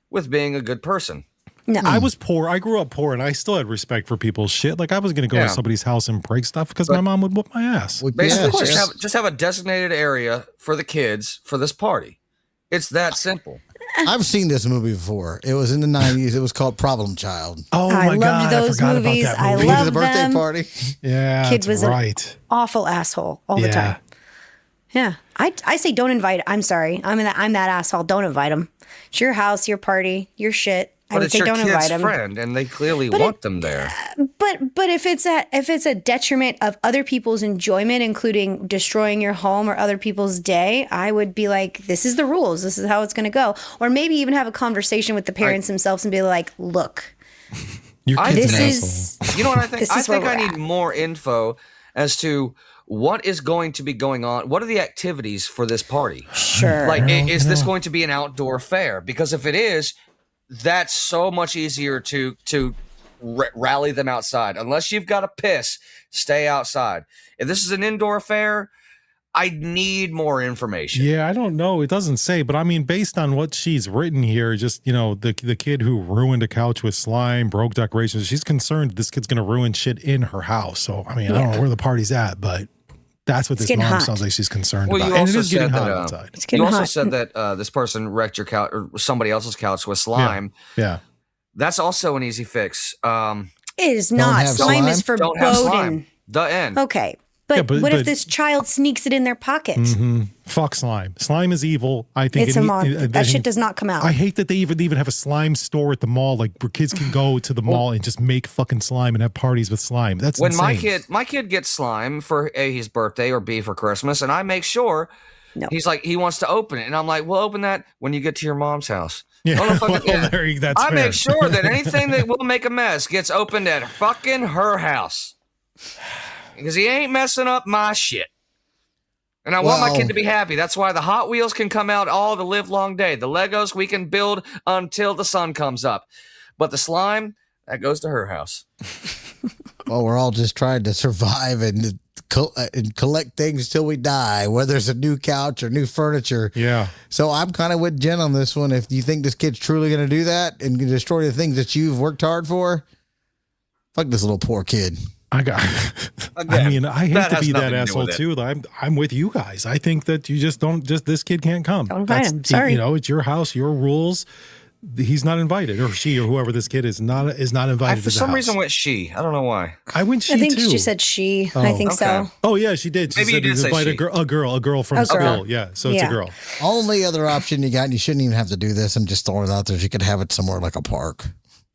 with being a good person. No. I was poor. I grew up poor, and I still had respect for people's shit. Like I was going to go to somebody's house and break stuff because my mom would whoop my ass. Basically, just have a designated area for the kids for this party. It's that simple. I've seen this movie before. It was in the 90s. It was called Problem Child. Oh I my loved God. those I forgot movies. about that movie. I We did loved the birthday them. party. Yeah, Kid that's was an right. awful asshole all the time. Yeah. I say don't invite. I'm sorry. I'm that asshole. Don't invite him. It's your house, your party, your shit. I But would it's say your don't kid's invite him. friend, and they clearly want them there. But if it's a detriment of other people's enjoyment, including destroying your home or other people's day, I would be like, this is the rules. This is how it's going to go. Or maybe even have a conversation with the parents themselves and be like, look, Your kid's this an is asshole. You know what I think? This I is where think I we're need at. more info as to what is going to be going on. What are the activities for this party? sure. Like, is this going to be an outdoor affair? Because if it is, that's so much easier to rally them outside. Unless you've got to piss, stay outside. If this is an indoor affair, I need more information. Yeah, I don't know. It doesn't say, but I mean, based on what she's written here, just, you know, the kid who ruined a couch with slime, broke decorations, she's concerned this kid's going to ruin shit in her house. So, I mean, I don't know where the party's at, but that's what this getting mom hot. sounds like she's concerned Well, about. you And it also is getting said hot that, outside. It's getting You also hot. said that this person wrecked your couch or somebody else's couch with slime. Yeah. That's also an easy fix. It is not. have Slime is slime? Don't have forbidden. slime. The end. Okay. But, Yeah, but- what if but- this child sneaks it in their pocket? Fuck slime. Slime is evil. I think It's a that shit does not come out. I hate that they even have a slime store at the mall, like where kids can go to the mall and just make fucking slime and have parties with slime. That's When insane. my kid gets slime for A, his birthday, or B, for Christmas, and I make sure he's like, he wants to open it, and I'm like, well, open that when you get to your mom's house. Yeah, Don't fucking- well, that's I fair. make sure that anything that will make a mess gets opened at fucking her house, because he ain't messing up my shit. And I want my kid to be happy. That's why the Hot Wheels can come out all the live long day. The Legos we can build until the sun comes up. But the slime, that goes to her house. Well, we're all just trying to survive and collect things till we die, whether it's a new couch or new furniture. Yeah. So I'm kind of with Jen on this one. If you think this kid's truly going to do that and destroy the things that you've worked hard for, fuck this little poor kid. I got. Again, I mean, I hate that to has be nothing that to do asshole with it. too. Though I'm with you guys. I think that you just don't. Just this kid can't come. Don't invite him. Sorry. You know, it's your house, your rules. He's not invited, or she, or whoever this kid is not invited. I, to for the some house. reason, went she. I don't know why. I went she I think too. she said she. I think so. okay. Oh yeah, she did. She Maybe you said did say invite she. a girl from A girl. school. Yeah, so it's a Yeah. girl. Only other option you got, and you shouldn't even have to do this, and just throw it out there, is you could have it somewhere like a park.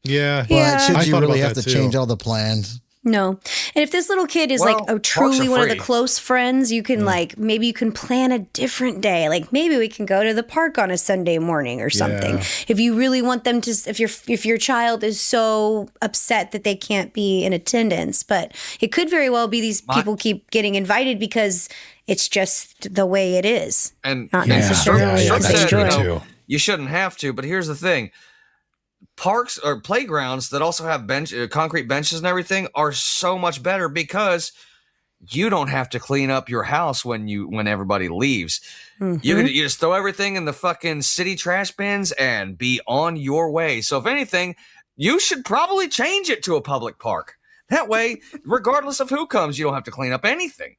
Yeah. But Yeah. should I you thought really about have to that, too. change all the plans? No. And if this little kid is Well, like parks truly are one of the free. close friends, you can like, maybe you can plan a different day. Like maybe we can go to the park on a Sunday morning or something. Yeah. If you really want them to, if your child is so upset that they can't be in attendance, but it could very well be these people keep getting invited because it's just the way it is. And Not Yeah. necessarily Yeah, because that's they true, enjoy it. too. You shouldn't have to, but here's the thing. Parks or playgrounds that also have concrete benches and everything are so much better because you don't have to clean up your house when everybody leaves. You just throw everything in the fucking city trash bins and be on your way. So if anything, you should probably change it to a public park. That way, regardless of who comes, you don't have to clean up anything.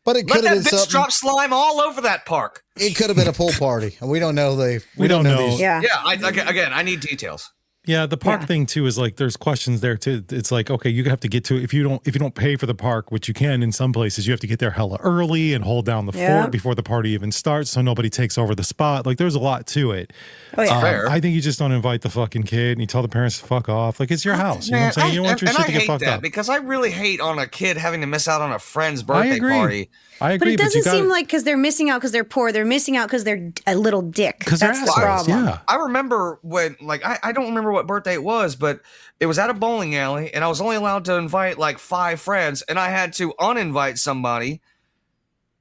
But it Let could that have been bitch something. drop slime all over that park. It could have been a pool party, and we don't know. We don't know. these. Yeah. Yeah, again, I need details. Yeah, the park thing too is like there's questions there too. It's like, okay, you have to get to if you don't pay for the park, which you can in some places, you have to get there hella early and hold down the fort before the party even starts so nobody takes over the spot. Like there's a lot to it. Oh, yeah. Fair. I think you just don't invite the fucking kid and you tell the parents to fuck off. Like it's your house. You know what I'm saying? You don't want your shit to get fucked up. Because I really hate on a kid having to miss out on a friend's birthday agree. party. I But agree, it doesn't you gotta, seem like because they're missing out because they're poor. They're missing out because they're a little dick. because they're That's the assholes. problem. Yeah. I remember when, like, I don't remember what birthday it was, but it was at a bowling alley, and I was only allowed to invite like 5 friends, and I had to uninvite somebody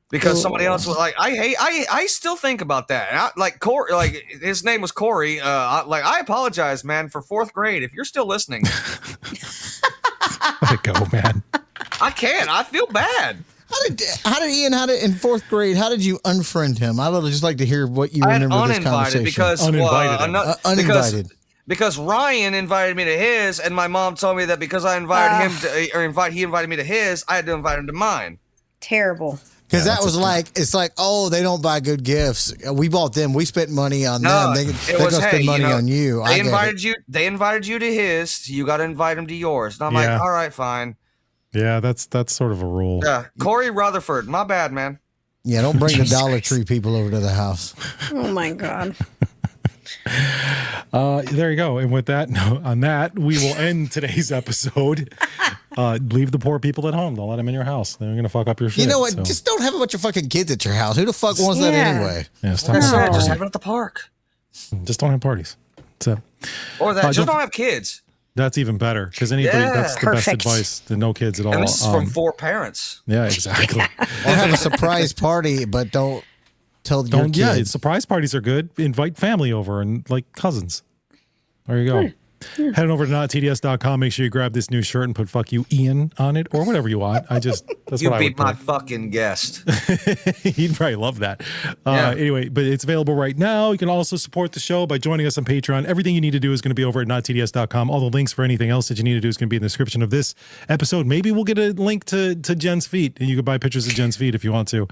because somebody else was like, I still think about that. And like Corey, like his name was Corey. I apologize, man, for 4th grade. If you're still listening, Let it go, man. I can't. I feel bad. How How did Ian? In 4th grade? How did you unfriend him? I would just like to hear what you remember this conversation. Uninvited because Ryan invited me to his, and my mom told me that because I invited him to, he invited me to his, I had to invite him to mine. Terrible. Because that was like, it's like, oh, they don't buy good gifts. We bought them. We spent money on them. They're going to spend money on you. They invited you to his. You got to invite him to yours. And I'm like, all right, fine. Yeah, that's sort of a rule. Yeah, Corey Rutherford. My bad, man. Yeah, don't bring the Dollar Tree people over to the house. Oh my God. There you go. And with that, on that, we will end today's episode. Leave the poor people at home. Don't let them in your house. They're going to fuck up your shit. You know what? So. Just don't have a bunch of fucking kids at your house. Who the fuck wants that anyway? Yeah, stop just have it at the park. Just don't have parties. So, or that. Just don't have kids. That's even better because that's the best advice. To no kids at all. And this is from 4 parents. Yeah, exactly. Or have a surprise party, but don't tell your kid. Yeah, surprise parties are good. Invite family over and like cousins. There you go. Head over to nottds.com. Make sure you grab this new shirt and put "fuck you, Ian" on it, or whatever you want. That's you what I would beat my fucking guest. He'd probably love that. Anyway, but it's available right now. You can also support the show by joining us on Patreon. Everything you need to do is going to be over at nottds.com. All the links for anything else that you need to do is going to be in the description of this episode. Maybe we'll get a link to Jenn's feet, and you can buy pictures of Jenn's feet if you want to.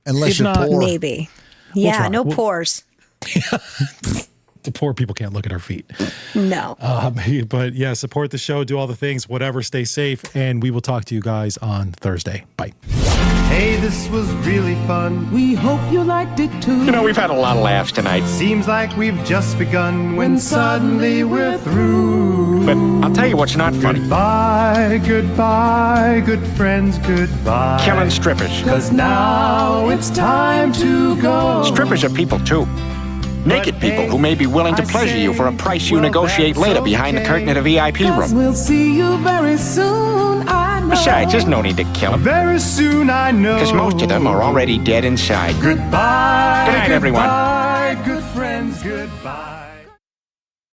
Unless you're poor. Maybe. Yeah, no pores. The poor people can't look at our feet. No. But yeah, support the show, do all the things, whatever, stay safe, and we will talk to you guys on Thursday. Bye. Hey, this was really fun. We hope you liked it too. You know, we've had a lot of laughs tonight. Seems like we've just begun when suddenly we're through. But I'll tell you what's not funny. Goodbye, goodbye, good friends, goodbye. Killing strippers. 'Cause now it's time to go. Strippers are people too. Naked people who may be willing to pleasure you for a price you negotiate later behind the curtain at a VIP room. We'll see you very soon, I know. Besides, there's no need to kill them. Very soon, I know. Because most of them are already dead inside. Goodbye. Good night, everyone. Goodbye, good friends, goodbye.